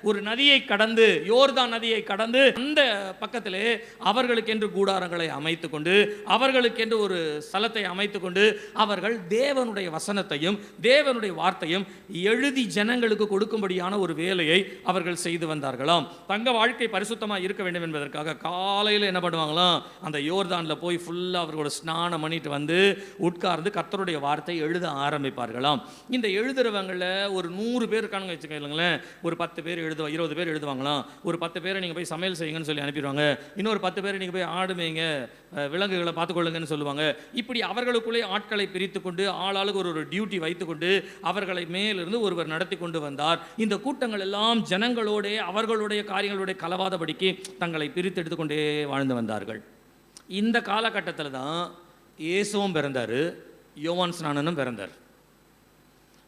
ஒரு நதியை கடந்து, யோர்தான் நதியை கடந்து அந்த பக்கத்திலே அவர்களுக்கென்று கூடாரங்களை அமைத்து கொண்டு, அவர்களுக்கென்று ஒரு ஸ்தலத்தை அமைத்து கொண்டு, அவர்கள் தேவனுடைய வசனத்தையும் தேவனுடைய வார்த்தையும் எழுதி ஜனங்களுக்கு கொடுக்கும்படியான ஒரு வேலையை அவர்கள் செய்து வந்தார்களாம். தங்க வாழ்க்கை பரிசுத்தமாக இருக்க வேண்டும் என்பதற்காக காலையில் என்ன பண்ணுவாங்களாம், அந்த யோர்தானில் போய் ஃபுல்லாக அவர்களோட ஸ்நானம் பண்ணிட்டு வந்து உட்கார்ந்து கர்த்தருடைய வார்த்தை எழுத ஆரம்பிப்பார்களாம். இந்த எழுதுறவங்கள ஒரு 100 பேர் இருக்கானுங்க வச்சுக்கோங்களேன். ஒரு 10 பேர் 20 பேர் எழுதுவாங்களாம். ஒரு 10 பேரை நீங்கள் போய் சமையல் செய்யுங்கன்னு சொல்லி அனுப்பிடுவாங்க. இன்னொரு 10 பேரை நீங்கள் போய் ஆடு மேய்ங்க, விலங்குகளை பார்த்துக்கொள்ளுங்கன்னு சொல்லுவாங்க. இப்படி அவர்களுக்குள்ளே ஆட்களை பிரித்து கொண்டு ஆளாளுக்கு ஒரு டியூட்டி வைத்துக்கொண்டு அவர்களை மேலிருந்து ஒருவர் நடத்தி கொண்டு வந்தார். இந்த கூட்டங்கள் எல்லாம் ஜனங்களோட அவர்களுடைய காரியங்களுடைய கலவாதபடிக்கு தங்களை பிரித்து எடுத்துக்கொண்டே வாழ்ந்து வந்தார்கள். இந்த காலகட்டத்தில் தான் இயேசுவும் பிறந்தார், யோவான் ஸ்நானனும் பிறந்தார்.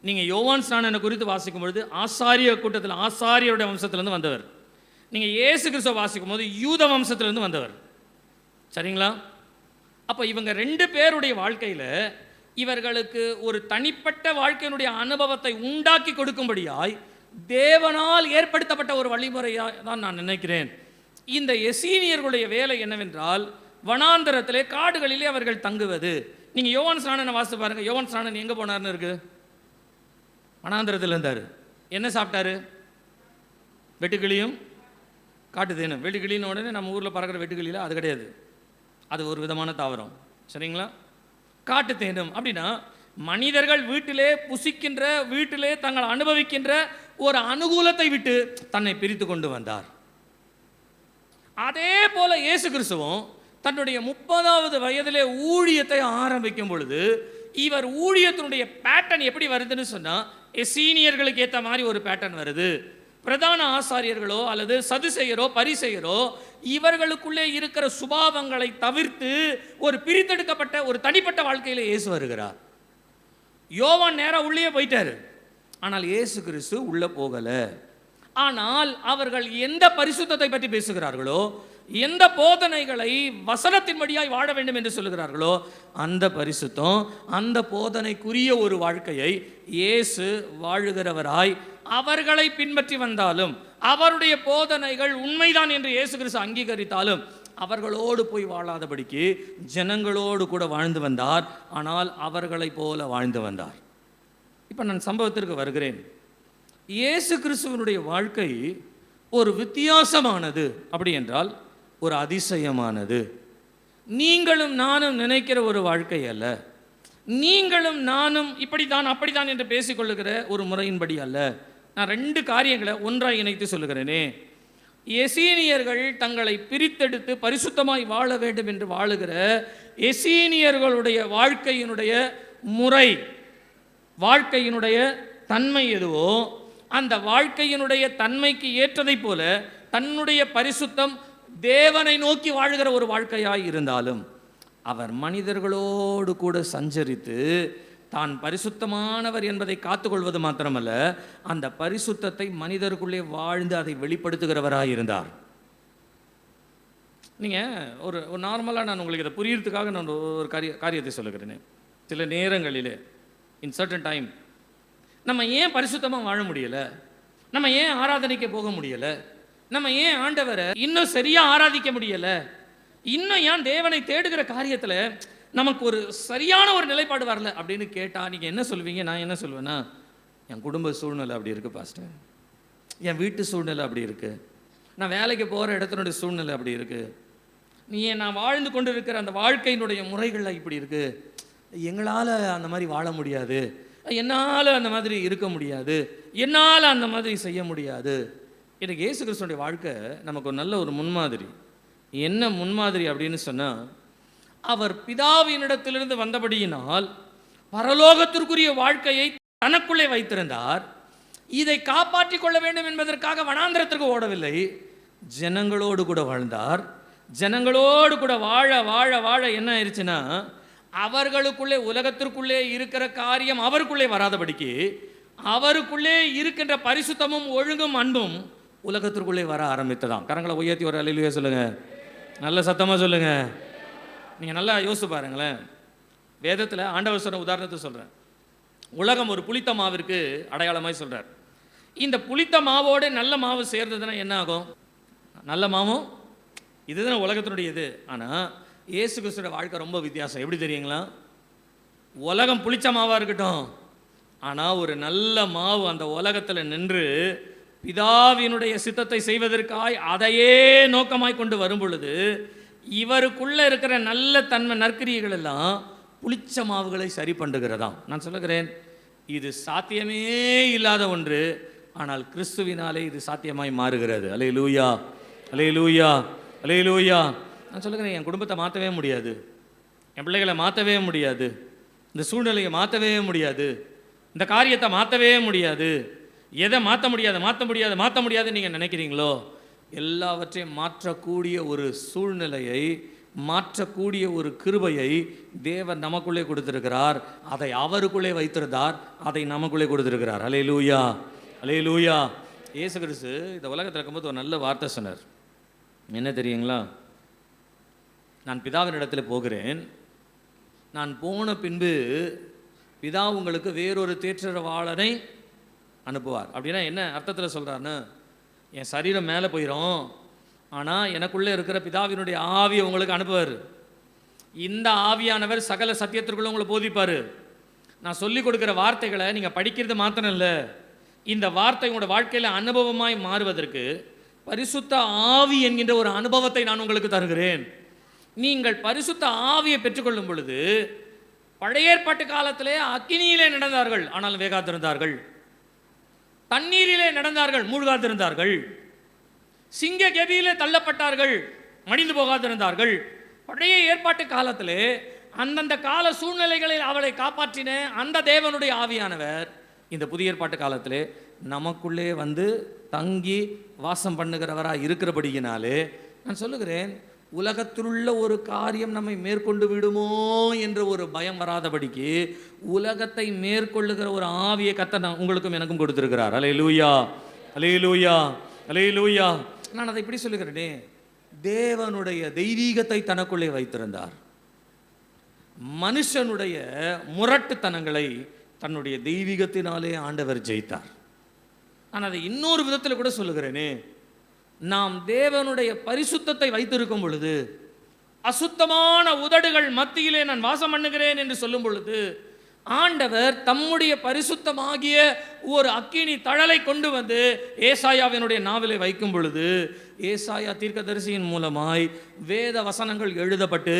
நீங்கள் யோவான் ஸ்நானனை குறித்து வாசிக்கும் பொழுது ஆசாரிய கூட்டத்தில், ஆசாரியருடைய வம்சத்திலிருந்து வந்தவர். நீங்கள் இயேசு கிறிஸ்துவை வாசிக்கும் போது யூத வம்சத்திலிருந்து வந்தவர். சரிங்களா? அப்போ இவங்க 2 பேருடைய வாழ்க்கையில் இவர்களுக்கு ஒரு தனிப்பட்ட வாழ்க்கையினுடைய அனுபவத்தை உண்டாக்கி கொடுக்கும்படியாய் தேவனால் ஏற்படுத்தப்பட்ட ஒரு வழிமுறையாக தான் நான் நினைக்கிறேன். இந்த எசீனியர்களுடைய வேலை என்னவென்றால், வனாந்தரத்திலே காடுகளிலே அவர்கள் தங்குவது. நீங்கள் யோவான் ஸ்நானனை வாசித்து பாருங்கள். யோவான் ஸ்நானன் எங்கே போனார்னு இருக்கு? வனாந்தரத்தில் இருந்தார். என்ன சாப்பிட்டாரு? வெட்டுக்கிளியும் காட்டு தேனும். வெட்டுக்கிளின்னு உடனே நம்ம ஊரில் பறக்கிற வெட்டுக்கிளியில் அது கிடையாது, அது ஒரு விதமான தாவரம். சரிங்களா? காட்டு தேனும் அப்படின்னா மனிதர்கள் வீட்டிலே புசிக்கின்ற, வீட்டிலே தங்கள் அனுபவிக்கின்ற ஒரு அனுகூலத்தை விட்டு தன்னை பிரித்து கொண்டு வந்தார். அதே போல இயேசு கிறிஸ்துவும் தன்னுடைய 30வது வயதிலே ஊழியத்தை ஆரம்பிக்கும் பொழுது இவர் ஊழியத்தினுடைய பேட்டர்ன் எப்படி வருதுன்னு சொன்னால், எசீனியர்களுக்கு ஏற்ற மாதிரி ஒரு பேட்டர்ன் வருது. பிரதான ஆசாரியர்களோ அல்லது சதுசேயரோ பரிசேயரோ இவர்களுக்குள்ளே இருக்கிற சுபாவங்களை தவிர்த்து ஒரு பிரித்தெடுக்கப்பட்ட ஒரு தனிப்பட்ட வாழ்க்கையில் இயேசு வருகிறார். யோவான் நேராக உள்ளே போயிட்டாரு, ஆனால் இயேசு கிறிஸ்து உள்ளே போகலை. ஆனால் அவர்கள் எந்த பரிசுத்தத்தை பற்றி பேசுகிறார்களோ, எந்த போதனைகளை வசனத்தின்படியாய் வாழ வேண்டும் என்று சொல்லுகிறார்களோ, அந்த பரிசுத்தம், அந்த போதனைக்குரிய ஒரு வாழ்க்கையை இயேசு வாழுகிறவராய் அவர்களை பின்பற்றி வந்தாலும், அவருடைய போதனைகள் உண்மைதான் என்று இயேசு கிறிஸ்து அங்கீகரித்தாலும் அவர்களோடு போய் வாழாதபடிக்கு ஜனங்களோடு கூட வாழ்ந்து வந்தார். ஆனால் அவர்களை போல வாழ்ந்து வந்தார். இப்போ நான் சம்பவத்திற்கு வருகிறேன். இயேசு கிறிஸ்துவனுடைய வாழ்க்கை ஒரு வித்தியாசமானது, அப்படி என்றால் ஒரு அதிசயமானது. நீங்களும் நானும் நினைக்கிற ஒரு வாழ்க்கை அல்ல. நீங்களும் நானும் இப்படித்தான் அப்படித்தான் என்று பேசிக்கொள்ளுகிற ஒரு முறையின்படி அல்ல. நான் 2 காரியங்களை ஒன்றாய் இணைத்து சொல்லுகிறேனே. எசீனியர்கள் தங்களை பிரித்தெடுத்து பரிசுத்தமாய் வாழ வேண்டும் என்று வாழுகிற எசீனியர்களுடைய வாழ்க்கையினுடைய முறை, வாழ்க்கையினுடைய தன்மை எதுவோ அந்த வாழ்க்கையினுடைய தன்மைக்கு ஏற்றதைப் போல தன்னுடைய பரிசுத்தம் தேவனை நோக்கி வாழ்கிற ஒரு வாழ்க்கையாய் இருந்தாலும் அவர் மனிதர்களோடு கூட சஞ்சரித்து தான் பரிசுத்தமானவர் என்பதை காத்துக்கொள்வது மாத்திரமல்ல, அந்த பரிசுத்தத்தை மனிதருக்குள்ளே வாழ்ந்து அதை வெளிப்படுத்துகிறவராக இருந்தார். நீங்கள் ஒரு நார்மலாக நான் உங்களுக்கு இதை புரியறதுக்காக நான் ஒரு காரியத்தை சொல்லுகிறேன். சில நேரங்களிலே இன் சர்டன் டைம் நம்ம ஏன் பரிசுத்தமாக வாழ முடியலை, நம்ம ஏன் ஆராதனைக்கு போக முடியலை, நம்ம ஏன் ஆண்டவரை இன்னும் சரியாக ஆராதிக்க முடியலை, இன்னும் ஏன் தேவனை தேடுகிற காரியத்தில் நமக்கு ஒரு சரியான ஒரு நிலைப்பாடு வரல அப்படின்னு கேட்டால் நீங்கள் என்ன சொல்வீங்க? நான் என்ன சொல்வேன்னா, என் குடும்ப சூழ்நிலை அப்படி இருக்குது பாஸ்டர், என் வீட்டு சூழ்நிலை அப்படி இருக்குது, நான் வேலைக்கு போகிற இடத்தினுடைய சூழ்நிலை அப்படி இருக்குது, நான் வாழ்ந்து கொண்டு இருக்கிற அந்த வாழ்க்கையினுடைய முறைகள் இப்படி இருக்குது, எங்களால் அந்த மாதிரி வாழ முடியாது, என்னால் அந்த மாதிரி இருக்க முடியாது, என்னால் அந்த மாதிரி செய்ய முடியாது. எனக்கு இயேசு கிறிஸ்துடைய வாழ்க்கை நமக்கு ஒரு நல்ல ஒரு முன்மாதிரி. என்ன முன்மாதிரி அப்படின்னு சொன்னால், அவர் பிதாவினிடத்திலிருந்து வந்தபடியினால் பரலோகத்திற்குரிய வாழ்க்கையை தனக்குள்ளே வைத்திருந்தார். இதை காப்பாற்றிக் கொள்ள வேண்டும் என்பதற்காக வனாந்திரத்திற்கு ஓடவில்லை, ஜனங்களோடு கூட வாழ்ந்தார். ஜனங்களோடு கூட வாழ வாழ வாழ என்ன ஆயிடுச்சுன்னா, அவர்களுக்குள்ளே உலகத்திற்குள்ளே இருக்கிற காரியம் அவருக்குள்ளே வராதபடிக்கு அவருக்குள்ளே இருக்கின்ற பரிசுத்தமும் ஒழுங்கும் அன்பும் உலகத்திற்குள்ளே வர ஆரம்பித்ததாம். கரங்களை உயர்த்தி ஒரு அல்லேலூயா சொல்லுங்க, நல்ல சத்தமாக சொல்லுங்க. நீங்கள் நல்லா யோசிச்சு பாருங்களேன். வேதத்தில் ஆண்டவர் சொன்ன உதாரணத்தை சொல்கிறேன். உலகம் ஒரு புளித்த மாவிற்கு அடையாளமாய் சொல்கிறார். இந்த புளித்த மாவோடு நல்ல மாவு சேர்ந்ததுன்னா என்ன ஆகும்? நல்ல மாவும் இதுதான் உலகத்தினுடைய இது. ஆனால் இயேசு கிறிஸ்துவோட வாழ்க்கை ரொம்ப வித்தியாசம். எப்படி தெரியுங்களா? உலகம் புளிச்ச மாவாக இருக்கட்டும், ஆனால் ஒரு நல்ல மாவு அந்த உலகத்தில் நின்று பிதாவினுடைய சித்தத்தை செய்வதற்காய் அதையே நோக்கமாய் கொண்டு வரும் பொழுது இவருக்குள்ளே இருக்கிற நல்ல தன்மை நற்கிரியைகள் எல்லாம் புளிச்ச மாவுகளை சரி பண்ணுகிறதாம். நான் சொல்லுகிறேன், இது சாத்தியமே இல்லாத ஒன்று, ஆனால் கிறிஸ்துவினாலே இது சாத்தியமாய் மாறுகிறது. அல்லேலூயா, அல்லேலூயா, அல்லேலூயா. நான் சொல்லுகிறேன், என் குடும்பத்தை மாற்றவே முடியாது, என் பிள்ளைகளை மாற்றவே முடியாது, இந்த சூழ்நிலையை மாற்றவே முடியாது, இந்த காரியத்தை மாற்றவே முடியாது. எதை மாற்ற முடியாது மாற்ற முடியாது மாற்ற முடியாதுன்னு நீங்கள் நினைக்கிறீங்களோ, எல்லாவற்றையும் மாற்றக்கூடிய ஒரு சூழ்நிலையை, மாற்றக்கூடிய ஒரு கிருபையை தேவன் நமக்குள்ளே கொடுத்திருக்கிறார். அதை அவருக்குள்ளே வைத்திருந்தார், அதை நமக்குள்ளே கொடுத்திருக்கிறார். அல்லேலூயா, அல்லேலூயா. இயேசு கிறிஸ்து இந்த உலகத்தில் இருக்கும்போது ஒரு நல்ல வார்த்தை சொன்னார். என்ன தெரியுங்களா? நான் பிதாவினிடத்தில் போகிறேன், நான் போன பின்பு பிதா உங்களுக்கு வேறொரு தேற்றரவாளனை அனுப்புவார். அப்படின்னா என்ன அர்த்தத்தில் சொல்கிறாருன்னு, என் சரீரம் மேலே போயிடும், ஆனால் எனக்குள்ளே இருக்கிற பிதாவினுடைய ஆவியை உங்களுக்கு அனுப்புவார். இந்த ஆவியானவர் சகல சத்தியத்திற்குள்ள உங்களை போதிப்பார். நான் சொல்லிக் கொடுக்குற வார்த்தைகளை நீங்கள் படிக்கிறது மாத்திரம் இல்லை, இந்த வார்த்தை உங்களோட வாழ்க்கையில் அனுபவமாய் மாறுவதற்கு பரிசுத்த ஆவி என்கின்ற ஒரு அனுபவத்தை நான் உங்களுக்கு தருகிறேன். நீங்கள் பரிசுத்த ஆவியை பெற்றுக்கொள்ளும் பொழுது, பழைய ஏற்பாட்டு காலத்திலே அக்கினியிலே நடந்தார்கள் ஆனால் வேகாதிருந்தார்கள், தண்ணீரிலே நடந்தார்கள் மூழ்காதிருந்தார்கள், சிங்க கெபியிலே தள்ளப்பட்டார்கள் மடிந்து போகாதிருந்தார்கள். பழைய ஏற்பாட்டு காலத்திலே அந்தந்த கால சூழ்நிலைகளில் அவளை காப்பாற்றின அந்த தேவனுடைய ஆவியானவர் இந்த புதிய ஏற்பாட்டு காலத்திலே நமக்குள்ளே வந்து தங்கி வாசம் பண்ணுகிறவராக இருக்கிறபடியினாலே நான் சொல்லுகிறேன், உலகத்திலுள்ள ஒரு காரியம் நம்மை மேற்கொண்டு விடுமோ என்ற ஒரு பயம் வராதபடிக்கு உலகத்தை மேற்கொள்ளுகிற ஒரு ஆவியை கர்த்தர் உங்களுக்கும் எனக்கும் கொடுத்திருக்கிறார். அல்லேலூயா, அல்லேலூயா, அல்லேலூயா. நான் அதை இப்படி சொல்லுகிறேனே, தேவனுடைய தெய்வீகத்தை தனக்குள்ளே வைத்திருந்தார். மனுஷனுடைய முரட்டுத்தனங்களை தன்னுடைய தெய்வீகத்தினாலே ஆண்டவர் ஜெயித்தார். நான் அதை இன்னொரு விதத்தில் கூட சொல்லுகிறேனே, நாம் தேவனுடைய பரிசுத்தத்தை வைத்திருக்கும் பொழுது, அசுத்தமான உதடுகள் மத்தியிலே நான் வாசம் பண்ணுகிறேன் என்று சொல்லும் பொழுது, ஆண்டவர் தம்முடைய பரிசுத்தமாகிய ஒரு அக்கினி தழலை கொண்டு வந்து ஏசாயாவினுடைய நாவிலை வைக்கும் பொழுது, ஏசாயா தீர்க்கதரிசியின் மூலமாய் வேத வசனங்கள் எழுதப்பட்டு,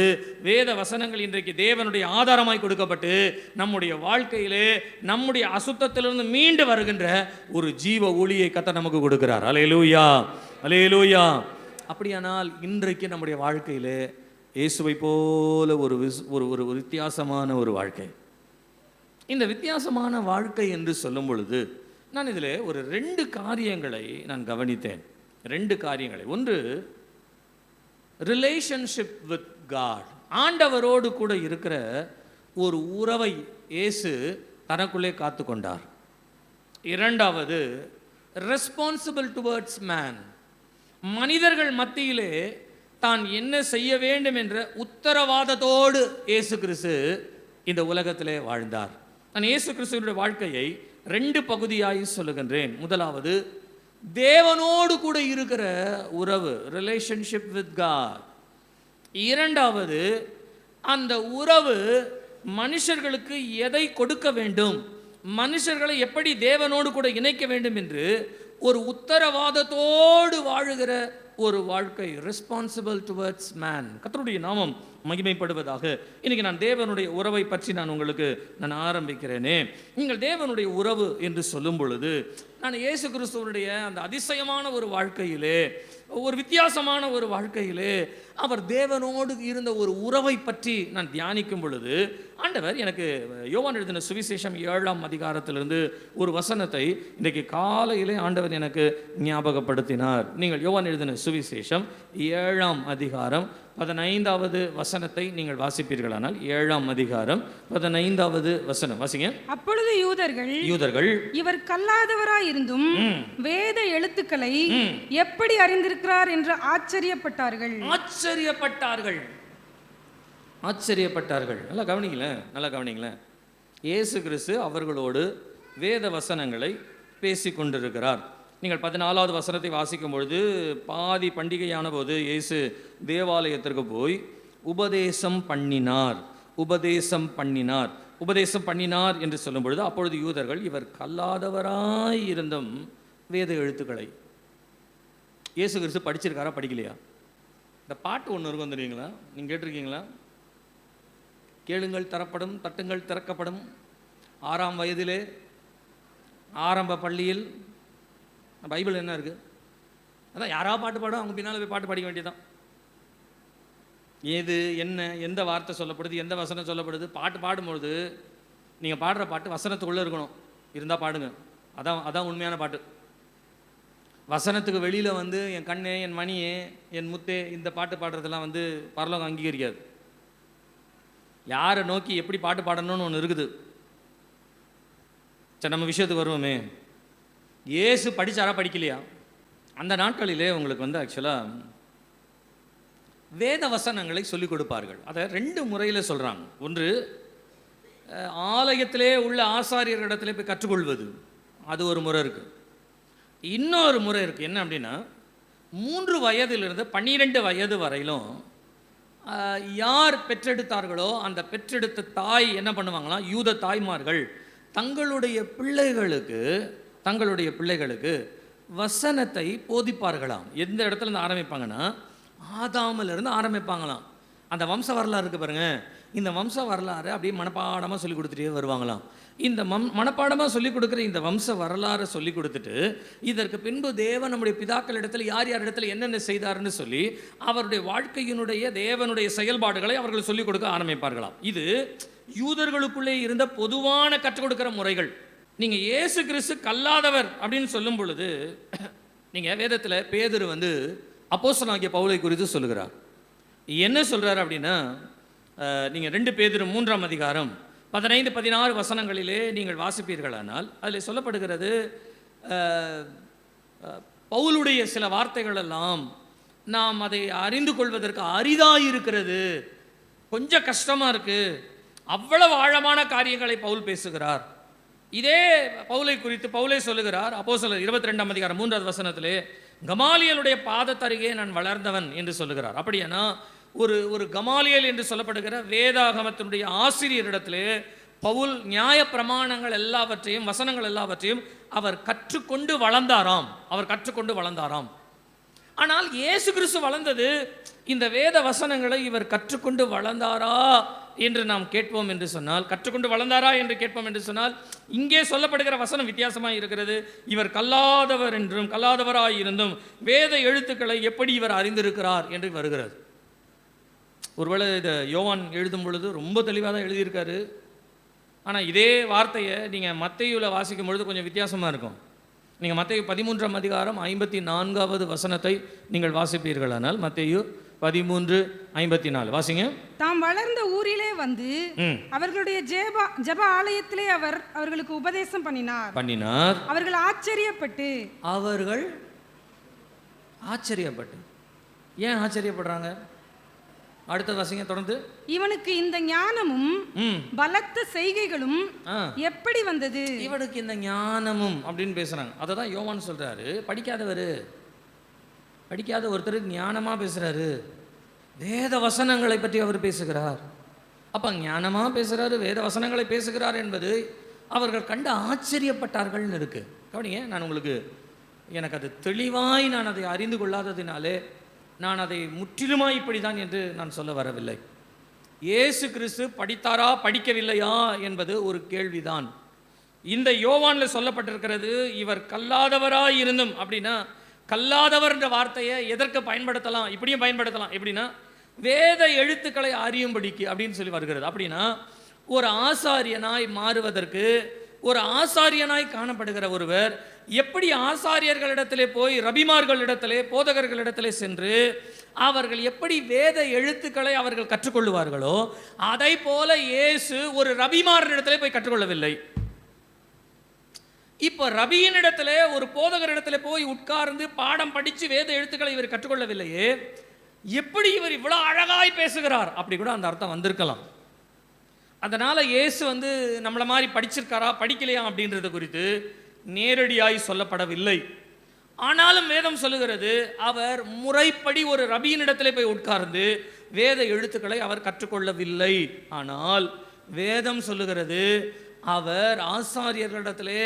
வேத வசனங்கள் இன்றைக்கு தேவனுடைய ஆதாரமாய் கொடுக்கப்பட்டு, நம்முடைய வாழ்க்கையிலே நம்முடைய அசுத்தத்திலிருந்து மீண்டு வருகின்ற ஒரு ஜீவ ஒளியை கர்த்தர் நமக்கு கொடுக்கிறார். அல்லேலூயா, அல்லேலூயா. அப்படியானால் இன்றைக்கு நம்முடைய வாழ்க்கையிலே இயேசுவை போல ஒரு வித்தியாசமான ஒரு வாழ்க்கை. இந்த வித்தியாசமான வாழ்க்கை என்று சொல்லும் பொழுது நான் இதில் ஒரு 2 காரியங்களை நான் கவனித்தேன். 2 காரியங்களை. ஒன்று, ரிலேஷன்ஷிப் வித் காட், ஆண்டவரோடு கூட இருக்கிற ஒரு உறவை இயேசு தனக்குள்ளே காத்து கொண்டார். 2வது, ரெஸ்பான்சிபிள் டுவர்ட்ஸ் மேன், மனிதர்கள் மத்தியிலே தான் என்ன செய்ய வேண்டும் என்ற உத்தரவாதத்தோடு இயேசு கிறிஸ்து இந்த உலகத்திலே வாழ்ந்தார். நான் இயேசு கிறிஸ்துவினுடைய வாழ்க்கையை 2 பகுதியாய் சொல்லுகின்றேன். முதலாவது, தேவனோடு கூட இருக்கிற உறவு, ரிலேஷன்ஷிப் வித் காட். 2வது, அந்த உறவு மனுஷர்களுக்கு எதை கொடுக்க வேண்டும், மனுஷர்களை எப்படி தேவனோடு கூட இணைக்க வேண்டும் என்று ஒரு உத்தரவாதத்தோடு வாழுகிற ஒரு வாழ்க்கை. Responsible towards man. கர்த்தருடைய நாமம் மகிமைப்படுவதாக. இன்னைக்கு நான் தேவனுடைய உறவை பற்றி நான் உங்களுக்கு ஆரம்பிக்கிறேனே. நீங்கள் தேவனுடைய உறவு என்று சொல்லும் பொழுது நான் இயேசு கிறிஸ்துவனுடைய அந்த அதிசயமான ஒரு வாழ்க்கையிலே, ஒரு வித்தியாசமான ஒரு வாழ்க்கையிலே அவர் தேவனோடு இருந்த ஒரு உறவை பற்றி நான் தியானிக்கும் பொழுது ஆண்டவர் எனக்கு யோவான் எழுதின சுவிசேஷம் 7ஆம் அதிகாரத்திலிருந்து ஒரு வசனத்தை இன்றைக்கு காலையிலே ஆண்டவர் எனக்கு ஞாபகப்படுத்தினார். நீங்கள் யோவான் எழுதின சுவிசேஷம் 7ஆம் அதிகாரம் 15வது வசனத்தை நீங்கள் வாசிப்பீர்களானால், 7ஆம் அதிகாரம் 15வது வசனம் வாசிங்க. அப்பொழுது யூதர்கள்
இவர் கல்லாதவராய் இருந்தும் வேத எழுத்துக்களை எப்படி அறிந்திருக்கிறார் என்று ஆச்சரியப்பட்டார்கள்.
நல்லா கவனிங்களேன். இயேசு கிறிஸ்து அவர்களோடு வேத வசனங்களை பேசி கொண்டிருக்கிறார். நீங்கள் 14வது வசனத்தை வாசிக்கும் பொழுது, பாதி பண்டிகையான போது இயேசு தேவாலயத்திற்கு போய் உபதேசம் பண்ணினார் என்று சொல்லும் பொழுது, அப்பொழுது யூதர்கள் இவர் கல்லாதவராய் இருந்தும் வேத எழுத்துக்களை. இயேசு கிறிஸ்து படிச்சிருக்காரா, படிக்கலையா? இந்த பாட்டு ஒன்று இருக்கும் தெரியுங்களா? நீங்கள் கேட்டிருக்கீங்களா? கேளுங்கள் தரப்படும், தட்டுங்கள் திறக்கப்படும், 6ஆம் வயதிலே ஆரம்ப பள்ளியில். பைபிள் என்ன இருக்குது? அதான் யாராவது பாட்டு பாடும், அவங்க பின்னால் போய் பாட்டு படிக்க வேண்டியதான். ஏது என்ன, எந்த வார்த்தை சொல்லப்படுது, எந்த வசனம் சொல்லப்படுது. பாட்டு பாடும்பொழுது நீங்கள் பாடுற பாட்டு வசனத்துக்குள்ளே இருக்கணும், இருந்தால் பாடுங்க. அதான் உண்மையான பாட்டு. வசனத்துக்கு வெளியில் என் கண்ணே, என் மணியே, என் முத்தே, இந்த பாட்டு பாடுறதெல்லாம் பரலோகம் அங்கீகரிக்காது. யாரை நோக்கி எப்படி பாட்டு பாடணும்னு ஒன்று இருக்குது. சரி, நம்ம விஷயத்துக்கு வருவோமே. இயேசு படித்தாரா, படிக்கலையா? அந்த நாட்களிலே உங்களுக்கு ஆக்சுவலாக வேத வசனங்களை சொல்லிக் கொடுப்பார்கள். அதை 2 முறையில் சொல்கிறாங்க. ஒன்று, ஆலயத்திலே உள்ள ஆசாரியர்களிடத்திலே போய் கற்றுக்கொள்வது, அது ஒரு முறை இருக்குது. இன்னொரு முறை இருக்குது. என்ன அப்படின்னா, 3 வயதிலிருந்து 12 வயது வரையிலும் யார் பெற்றெடுத்தார்களோ அந்த பெற்றெடுத்த தாய் என்ன பண்ணுவாங்களாம், யூத தாய்மார்கள் தங்களுடைய பிள்ளைகளுக்கு வசனத்தை போதிப்பார்களாம். எந்த இடத்துல இருந்து ஆரம்பிப்பாங்கன்னா, ஆதாமிலிருந்து ஆரம்பிப்பாங்களாம். அந்த வம்ச வரலாறு இருக்குது பாருங்க, இந்த வம்ச வரலாறு அப்படியே மனப்பாடமாக சொல்லி கொடுத்துட்டே வருவாங்களாம். இந்த மனப்பாடமாக சொல்லிக் கொடுக்குற இந்த வம்ச வரலாறை சொல்லி கொடுத்துட்டு, இதற்கு பின்பு தேவன் நம்முடைய பிதாக்கள் இடத்துல யார் இடத்துல என்னென்ன செய்தார்னு சொல்லி அவருடைய வாழ்க்கையினுடைய தேவனுடைய செயல்பாடுகளை அவர்கள் சொல்லிக் கொடுக்க ஆரம்பிப்பார்களாம். இது யூதர்களுக்குள்ளே இருந்த பொதுவான கற்றுக் கொடுக்கிற முறைகள். நீங்கள் இயேசு கிறிஸ்து கல்லாதவர் அப்படின்னு சொல்லும் பொழுது, நீங்கள் வேதத்தில் பேதுரு அப்போஸ்தலனாகிய பவுலை குறித்து சொல்லுகிறார். என்ன சொல்கிறார் அப்படின்னா, நீங்கள் 2 பேதுரு 3ஆம் அதிகாரம் 15-16 வசனங்களிலே நீங்கள் வாசிப்பீர்களானால் அதில் சொல்லப்படுகிறது, பவுலுடைய சில வார்த்தைகள் எல்லாம் நாம் அதை அறிந்து கொள்வதற்கு அரிதாக இருக்கிறது, கொஞ்சம் கஷ்டமாக இருக்குது. அவ்வளவு ஆழமான காரியங்களை பவுல் பேசுகிறார். இதே பவுலை குறித்து பவுலே சொல்லுகிறார். அப்போஸ்தலர் 22ஆம் அதிகாரம் 3வது வசனத்திலே, கமாலியலுடைய பாதத்தருகே நான் வளர்ந்தவன் என்று சொல்லுகிறார். அப்படின்னா ஒரு கமாலியல் என்று சொல்லப்படுகிற வேதாகமத்தினுடைய ஆசிரியரிடத்திலே பவுல் நியாய பிரமாணங்கள் எல்லாவற்றையும், வசனங்கள் எல்லாவற்றையும் அவர் கற்றுக்கொண்டு வளர்ந்தாராம். ஆனால் இயேசு கிறிஸ்து வளர்ந்தது இந்த வேத வசனங்களை இவர் கற்றுக்கொண்டு வளர்ந்தாரா என்று நாம் கேட்போம் என்று சொன்னால், கற்றுக்கொண்டு வளர்ந்தாரா என்று கேட்போம் என்று சொன்னால், இங்கே சொல்லப்படுகிற வசனம் வித்தியாசமாக இருக்கிறது. இவர் கல்லாதவர் என்றும் கல்லாதவராய் இருந்தும் வேத எழுத்துக்களை எப்படி இவர் அறிந்திருக்கிறார் என்று வருகிறது. ஒருவேளை இதை யோவான் எழுதும் பொழுது ரொம்ப தெளிவாக தான் எழுதியிருக்காரு. ஆனால் இதே வார்த்தையை நீங்கள் மத்தேயுவில் வாசிக்கும் பொழுது கொஞ்சம் வித்தியாசமாக இருக்கும். நீங்கள் மத்தேயு 13ஆம் அதிகாரம் 54வது வசனத்தை நீங்கள் வாசிப்பீர்களானால், மத்தேயு 13:54 வாசிங்க.
தாம் வளர்ந்த ஊரிலே வந்து அவர்களுடைய ஜெப ஆலயத்திலே அவர்களுக்கு உபதேசம் பண்ணினார். அவர்கள் ஆச்சரியப்பட்டு
ஏன் ஆச்சரியப்படுறாங்க? அடுத்த வாசிங்க தொடர்ந்து.
இவனுக்கு இந்த ஞானமும் பலத்த செய்கைகளும் எப்படி வந்தது?
இவனுக்கு இந்த ஞானமும் அப்படின்னு பேசுறாங்க. அதை தான் யோவான் சொல்றாரு, படிக்காத ஒருத்தர் ஞானமா பேசுறாரு. வேத வசனங்களை பற்றி அவர் பேசுகிறார். அப்ப ஞானமா பேசுறாரு, வேத வசனங்களை பேசுகிறார் என்பது அவர்கள் கண்டு ஆச்சரியப்பட்டார்கள்னு இருக்கு. கவனிங்க, நான் உங்களுக்கு எனக்கு அது தெளிவாய் நான் அதை அறிந்து கொள்ளாததினாலே நான் அதை முற்றிலுமாய் இப்படிதான் என்று நான் சொல்ல வரவில்லை. இயேசு கிறிஸ்து படித்தாரா படிக்கவில்லையா என்பது ஒரு கேள்விதான். இந்த யோவானில் சொல்லப்பட்டிருக்கிறது, இவர் கல்லாதவராய் இருந்தும். அப்படின்னா கல்லாதவர் என்ற வார்த்தையை எதற்கு பயன்படுத்தலாம்? இப்படியும் பயன்படுத்தலாம். எப்படின்னா வேத எழுத்துக்களை அறியும்படிக்கு அப்படின்னு சொல்லி வருகிறது. அப்படின்னா ஒரு ஆசாரியனாய் மாறுவதற்கு, ஒரு ஆசாரியனாய் காணப்படுகிற ஒருவர் எப்படி ஆசாரியர்களிடத்திலே போய் ரபிமார்களிடத்திலே போதகர்களிடத்திலே சென்று அவர்கள் எப்படி வேத எழுத்துக்களை அவர்கள் கற்றுக்கொள்ளுவார்களோ, அதை போல இயேசு ஒரு ரபிமாரிடத்திலே போய் கற்றுக்கொள்ளவில்லை. இப்போ ரபியினிடத்திலே ஒரு போதகரிடத்திலே போய் உட்கார்ந்து பாடம் படித்து வேத எழுத்துக்களை இவர் கற்றுக்கொள்ளவில்லையே, எப்படி இவர் இவ்வளவு அழகாய் பேசுகிறார்? அப்படி கூட அந்த அர்த்தம் வந்திருக்கலாம். அதனால இயேசு நம்மள மாதிரி படிச்சிருக்காரா படிக்கலையா அப்படின்றது குறித்து நேரடியாய் சொல்லப்படவில்லை. ஆனாலும் வேதம் சொல்லுகிறது, அவர் முறைப்படி ஒரு ரபியினிடத்திலே போய் உட்கார்ந்து வேத எழுத்துக்களை அவர் கற்றுக்கொள்ளவில்லை. ஆனால் வேதம் சொல்லுகிறது, அவர் ஆசாரியர்களிடத்திலே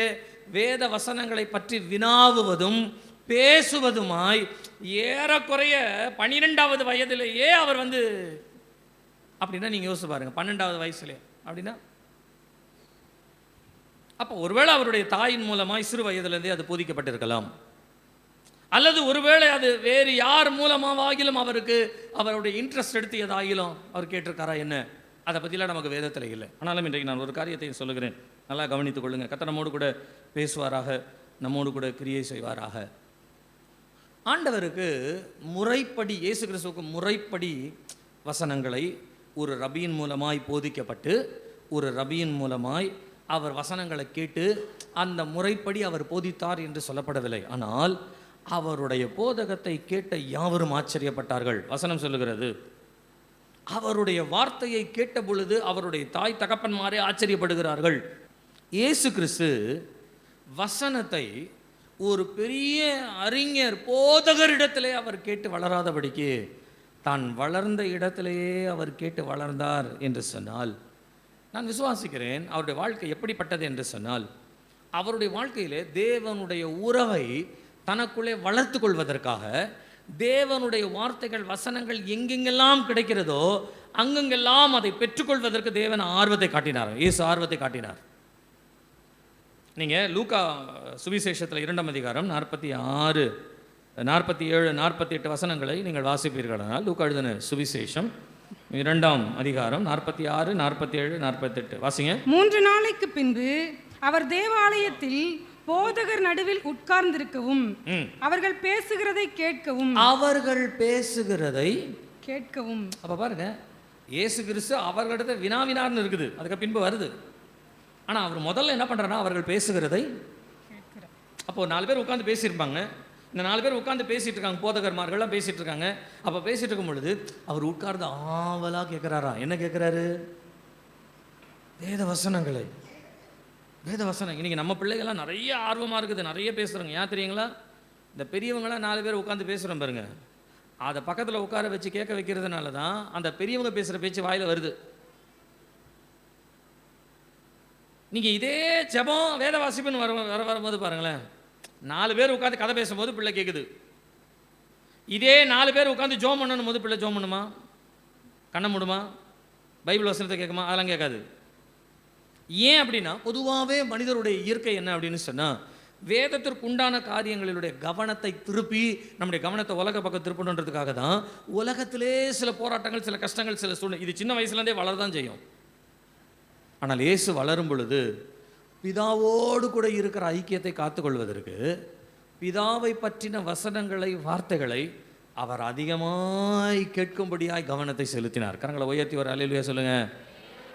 வேத வசனங்களை பற்றி வினாவுவதும் பேசுவதுமாய் ஏறக்குறைய 12வது வயதிலேயே அவர் அப்படின்னா நீங்க யோசிச்சு பாருங்க, 12வது வயசுல அப்படின்னா அப்போ ஒருவேளை அவருடைய தாயின் மூலமாய் சிறு வயதிலிருந்தே அது போதிக்கப்பட்டிருக்கலாம், அல்லது ஒருவேளை அது வேறு யார் மூலமாகிலும் அவருக்கு அவருடைய இன்ட்ரெஸ்ட் எடுத்து ஏதாகிலும் அவர் கேட்டிருக்காரா என்ன, அதை பற்றிலாம் நமக்கு வேதத்தில் இல்லை. ஆனாலும் இன்றைக்கு நான் ஒரு காரியத்தையும் சொல்லுகிறேன், நல்லா கவனித்துக் கொள்ளுங்க. கர்த்தர் நம்மோடு கூட பேசுவாராக, நம்மோடு கூட கிரியை செய்வாராக. ஆண்டவருக்கு முறைப்படி, இயேசு கிறிஸ்துவுக்கு முறைப்படி வசனங்களை ஒரு ரபியின் மூலமாய் போதிக்கப்பட்டு, ஒரு ரபியின் மூலமாய் அவர் வசனங்களை கேட்டு அந்த முறைப்படி அவர் போதித்தார் என்று சொல்லப்படவில்லை. ஆனால் அவருடைய போதகத்தை கேட்ட யாவரும் ஆச்சரியப்பட்டார்கள். வசனம் சொல்லுகிறது, அவருடைய வார்த்தையை கேட்ட பொழுது அவருடைய தாய் தகப்பன்மாரே ஆச்சரியப்படுகிறார்கள். இயேசு கிறிஸ்து வசனத்தை ஒரு பெரிய அறிஞர் போதகரிடத்திலே அவர் கேட்டு வளராதபடிக்கு தான் வளர்ந்த இடத்திலேயே அவர் கேட்டு வளர்ந்தார் என்று சொன்னால், நான் விசுவாசிக்கிறேன் அவருடைய வாழ்க்கை எப்படிப்பட்டது என்று சொன்னால், அவருடைய வாழ்க்கையிலே தேவனுடைய உறவை தனக்குள்ளே வளர்த்து கொள்வதற்காக தேவனுடைய வார்த்தைகள் வசனங்கள் எங்கெங்கெல்லாம் கிடைக்கிறதோ அங்கெங்கெல்லாம் அதை பெற்றுக்கொள்வதற்கு தேவன் ஆர்வத்தை காட்டினார், இயேசு ஆர்வத்தை காட்டினார். நீங்கள் லூக்கா சுவிசேஷத்தில் 2ஆம் அதிகாரம் 46, 47, 48 வசனங்களை நீங்கள் வாசிப்பீர்களானால், லூக்கா எழுதின சுவிசேஷம் 2ஆம் அதிகாரம் 46, 47, 48 வாசிங்க.
3 நாளைக்கு பின்பு அவர் தேவாலயத்தில் போதகர் நடுவில் உட்கார்ந்திருக்கவும் அவர்கள் பேசுகிறதை கேட்கவும்
அப்ப பாருங்க, இயேசு கிறிஸ்து அவர்களிடத்தை வினாவினார்னு இருக்குது, அதுக்கு பின்பு வருது. ஆனா அவர் முதல்ல என்ன பண்றாருன்னா அவர்கள் பேசுகிறதை. அப்போ 4 பேர் உட்கார்ந்து பேசியிருப்பாங்க, இந்த 4 பேர் உட்கார்ந்து பேசிட்டு இருக்காங்க, போதகர்மார்கள்லாம் பேசிட்டு இருக்காங்க. அப்ப பேசிட்டு இருக்கும் பொழுது அவர் உட்கார்ந்து ஆவலா கேட்கிறாரா, என்ன கேட்கிறாரு? வேத வசனங்களை. வேத வசனம். இன்னைக்கு நம்ம பிள்ளைகள்லாம் நிறைய ஆர்வமாக இருக்குது, நிறைய பேசுகிறாங்க. ஏன் தெரியுங்களா? இந்த பெரியவங்களாம் 4 பேர் உட்காந்து பேசுகிறோம் பாருங்க, அதை பக்கத்தில் உட்கார வச்சு கேட்க வைக்கிறதுனால தான் அந்த பெரியவங்க பேசுகிற பேச்சு வாயில் வருது. நீங்கள் இதே ஜெபம் வேத வாசிப்புன்னு வரும்போது பாருங்களேன், 4 பேர் உட்காந்து கதை பேசும்போது பிள்ளை கேட்குது. இதே 4 பேர் உட்காந்து ஜோம் பண்ணணும் போது பிள்ளை ஜோம் பண்ணுமா? கண்ண மூடுமா? பைபிள் வசனத்தை கேட்குமா? அதெல்லாம் கேட்காது. ஏன் அப்படின்னா பொதுவாகவே மனிதருடைய இயற்கை என்ன அப்படின்னு சொன்னால், வேதத்திற்கு உண்டான காரியங்களிலுடைய கவனத்தை திருப்பி நம்முடைய கவனத்தை உலக பக்கம் திருப்பணுன்றதுக்காக தான் உலகத்திலே சில போராட்டங்கள், சில கஷ்டங்கள், சில சூழ்நிலை, இது சின்ன வயசுலேருந்தே வளரதான் செய்யும். ஆனால் இயேசு வளரும் பொழுது பிதாவோடு கூட இருக்கிற ஐக்கியத்தை காத்துக்கொள்வதற்கு பிதாவை பற்றின வசனங்களை, வார்த்தைகளை அவர் அதிகமாய் கேட்கும்படியாய் கவனத்தை செலுத்தினார். கரங்களை உயர்த்தி ஒரு அல்லேலூயா சொல்லுங்க.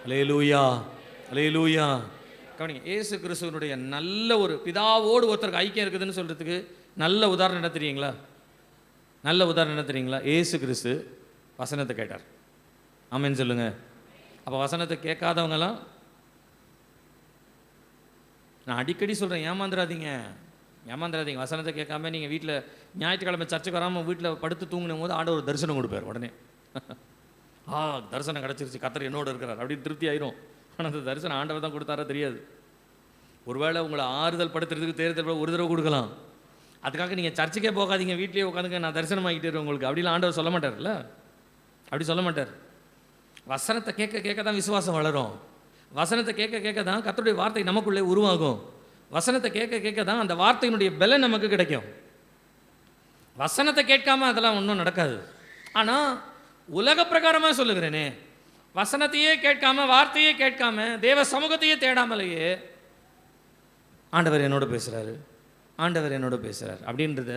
அல்லேலூயா, அல்லேலூயா. கவனிங்க, இயேசு கிறிஸ்துவனுடைய நல்ல ஒரு பிதாவோடு ஒருத்தருக்கு ஐக்கியம் இருக்குதுன்னு சொல்கிறதுக்கு நல்ல உதாரணம் என்ன தெரியுங்களா? நல்ல உதாரணம் என்ன தெரியுங்களா? இயேசு கிறிஸ்து வசனத்தை கேட்டார். ஆமென் சொல்லுங்க. அப்போ வசனத்தை கேட்காதவங்கலாம், நான் அடிக்கடி சொல்கிறேன், ஏமாந்துடாதீங்க. வசனத்தை கேட்காம நீங்கள் வீட்டில் ஞாயிற்றுக்கிழமை சர்ச்சுக்கு வராமல் வீட்டில் படுத்து தூங்கினும் போது ஆண்டவர் தரிசனம் கொடுப்பார். உடனே தரிசனம் கிடச்சிருச்சு, கர்த்தர் என்னோடு இருக்கிறார் அப்படின்னு திருப்தி ஆயிரும். ஆனால் அந்த தரிசனம் ஆண்டவர் தான் கொடுத்தாரா தெரியாது. ஒருவேளை உங்களை ஆறுதல் படுத்துறதுக்கு தேர்தல் ஒரு தடவை கொடுக்கலாம். அதுக்காக நீங்கள் சர்ச்சுக்கே போகாதீங்க, வீட்லேயே உட்காந்துங்க, நான் தரிசனம் ஆகிட்டே உங்களுக்கு அப்படிலாம் ஆண்டவர் சொல்ல மாட்டார்ல. அப்படி சொல்ல மாட்டார். வசனத்தை கேட்க கேட்க தான் விசுவாசம் வளரும். வசனத்தை கேட்க கேட்க தான் கர்த்தருடைய வார்த்தை நமக்குள்ளே உருவாகும். வசனத்தை கேட்க கேட்க தான் அந்த வார்த்தையினுடைய பலன் நமக்கு கிடைக்கும். வசனத்தை கேட்காம அதெல்லாம் ஒன்றும் நடக்காது. ஆனால் உலக பிரகாரமாக சொல்லுகிறேனே, வசனத்தையே கேட்காம, வார்த்தையே கேட்காம, தேவ சமூகத்தையே தேடாமலேயே ஆண்டவர் என்னோட பேசுகிறாரு, ஆண்டவர் என்னோட பேசுகிறார் அப்படின்றத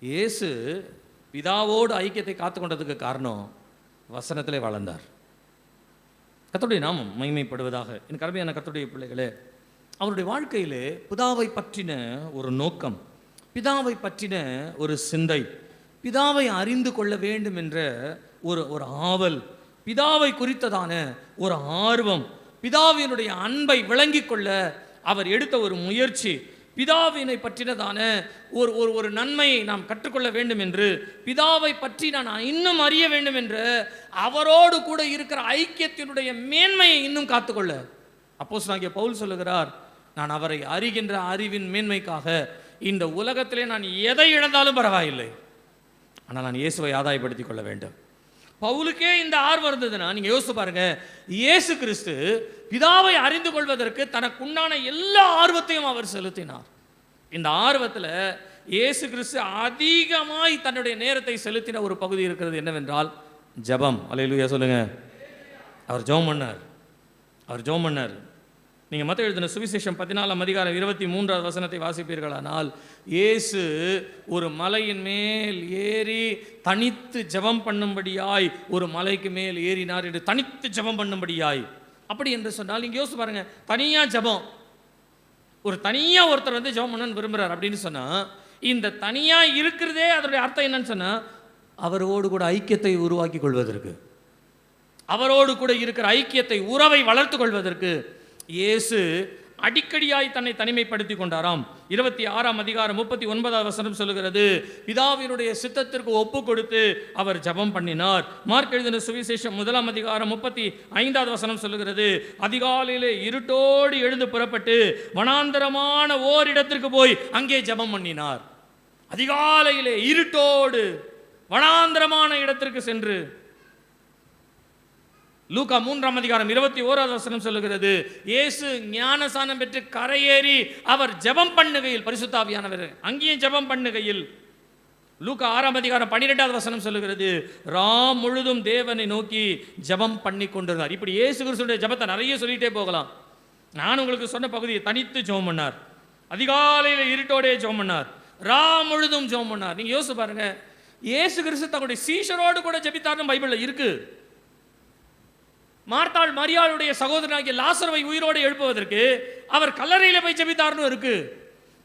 இயேசு பிதாவோடு ஐக்கியத்தை காத்துக்கொண்டதுக்கு காரணம் வசனத்திலே வளர்ந்தார். கர்த்தருடைய நாமம் மகிமைப்படுவதாக. என் கருமையான கர்த்தருடைய பிள்ளைகளே, அவருடைய வாழ்க்கையிலே பிதாவை பற்றின ஒரு நோக்கம், பிதாவை பற்றின ஒரு சிந்தை, பிதாவை அறிந்து கொள்ள வேண்டும் என்ற ஒரு ஆவல், பிதாவை குறித்ததான ஒரு ஆர்வம், பிதாவினுடைய அன்பை விளங்கி கொள்ள அவர் எடுத்த ஒரு முயற்சி, பிதாவினை பற்றினதான ஒரு நன்மையை நாம் கற்றுக்கொள்ள வேண்டும் என்று, பிதாவை பற்றி நான் இன்னும் அறிய வேண்டும் என்று, அவரோடு கூட இருக்கிற ஐக்கியத்தினுடைய மேன்மையை இன்னும் காத்துக்கொள்ள அப்போஸ்தலனாகிய பவுல் சொல்லுகிறார், நான் அவரை அறிகின்ற அறிவின் மேன்மைக்காக இந்த உலகத்திலே நான் எதை இழந்தாலும் பரவாயில்லை, ஆனால் நான் இயேசுவை ஆதாயப்படுத்திக் கொள்ள வேண்டும். பவுலுக்கே இந்த ஆர்வம் இருந்ததுன்னா நீங்கள் யோசிச்சு பாருங்க, இயேசு கிறிஸ்து பிதாவை அறிந்து கொள்வதற்கு தனக்குண்டான எல்லா ஆர்வத்தையும் அவர் செலுத்தினார். இந்த ஆர்வத்தில் இயேசு கிறிஸ்து அதிகமாய் தன்னுடைய நேரத்தை செலுத்தின ஒரு பகுதி இருக்கிறது என்னவென்றால் ஜெபம். அல்லேலூயா சொல்லுங்க. அவர் ஜெபம் பண்ணார், அவர் ஜெபம் பண்ணார். நீங்கள் மத்தேயு எழுதின சுவிசேஷம் 14ஆம் அதிகாரம் 23ஆவது வசனத்தை வாசிப்பீர்களானால், இயேசு ஒரு மலையின் மேல் ஏறி தனித்து ஜெபம் பண்ணும்படியாய் ஒரு மலைக்கு மேல் ஏறினார் என்று, தனித்து ஜெபம் பண்ணும்படியாய். அப்படி என்று சொன்னால் நீங்கள் யோசிச்சு பாருங்க, தனியாக ஜெபம், ஒரு தனியாக ஒருத்தர் வந்து ஜெபம் பண்ணணும்னு விரும்புகிறார் அப்படின்னு சொன்னால், இந்த தனியாக இருக்கிறதே அதனுடைய அர்த்தம் என்னன்னு சொன்னால், அவரோடு கூட ஐக்கியத்தை உருவாக்கி கொள்வதற்கு, அவரோடு கூட இருக்கிற ஐக்கியத்தை, உறவை வளர்த்து கொள்வதற்கு இயேசு அடிக்கடியாய் தன்னை தனிமைப்படுத்தி கொண்டாராம். 26ஆம் அதிகாரம் 39ஆவது வசனம் சொல்லுகிறது, பிதாவினுடைய சித்தத்திற்கு ஒப்பு கொடுத்து அவர் ஜெபம் பண்ணினார். மார்க் எழுதின சுவிசேஷம் 1ஆம் அதிகாரம் 35ஆவது வசனம் சொல்லுகிறது, அதிகாலையிலே இருட்டோடு எழுந்து புறப்பட்டு வனாந்தரமான ஓரிடத்திற்கு போய் அங்கே ஜெபம் பண்ணினார். அதிகாலையிலே இருட்டோடு வனாந்தரமான இடத்திற்கு சென்று. லூக்கா 3ஆம் அதிகாரம் 21ஆவது வசனம் சொல்லுகிறது, இயேசு ஞானசானம் பெற்று கரையேறி அவர் ஜெபம் பண்ணுகையில், பரிசுத்த ஆவியானவர் அங்கேயும் ஜெபம் பண்ணுகையில். லூக்கா 6ஆம் அதிகாரம் 12ஆவது வசனம் சொல்லுகிறது, ராம் முழுதும் தேவனை நோக்கி ஜெபம் பண்ணி கொண்டிருந்தார். இப்படி இயேசு கிறிஸ்துவினுடைய ஜெபத்தை நிறைய சொல்லிட்டே போகலாம். நான் உங்களுக்கு சொன்ன பகுதியை தனித்து ஜெபம் பண்ணார், அதிகாலையில் இருட்டோடே ஜெபம் பண்ணார், ராம் முழுதும் ஜெபம் பண்ணார். நீங்க யோசிச்சு பாருங்க, இயேசு கிறிஸ்து தன்னுடைய சீஷரோடு கூட ஜெபித்தார்னு பைபிள்ல இருக்கு. மார்த்தாள் மரியாளுடைய சகோதரனாகிய லாசருவை உயிரோடு எழுப்புவதற்கு அவர் கல்லறையில போய் ஜெபித்தார்னு இருக்கு.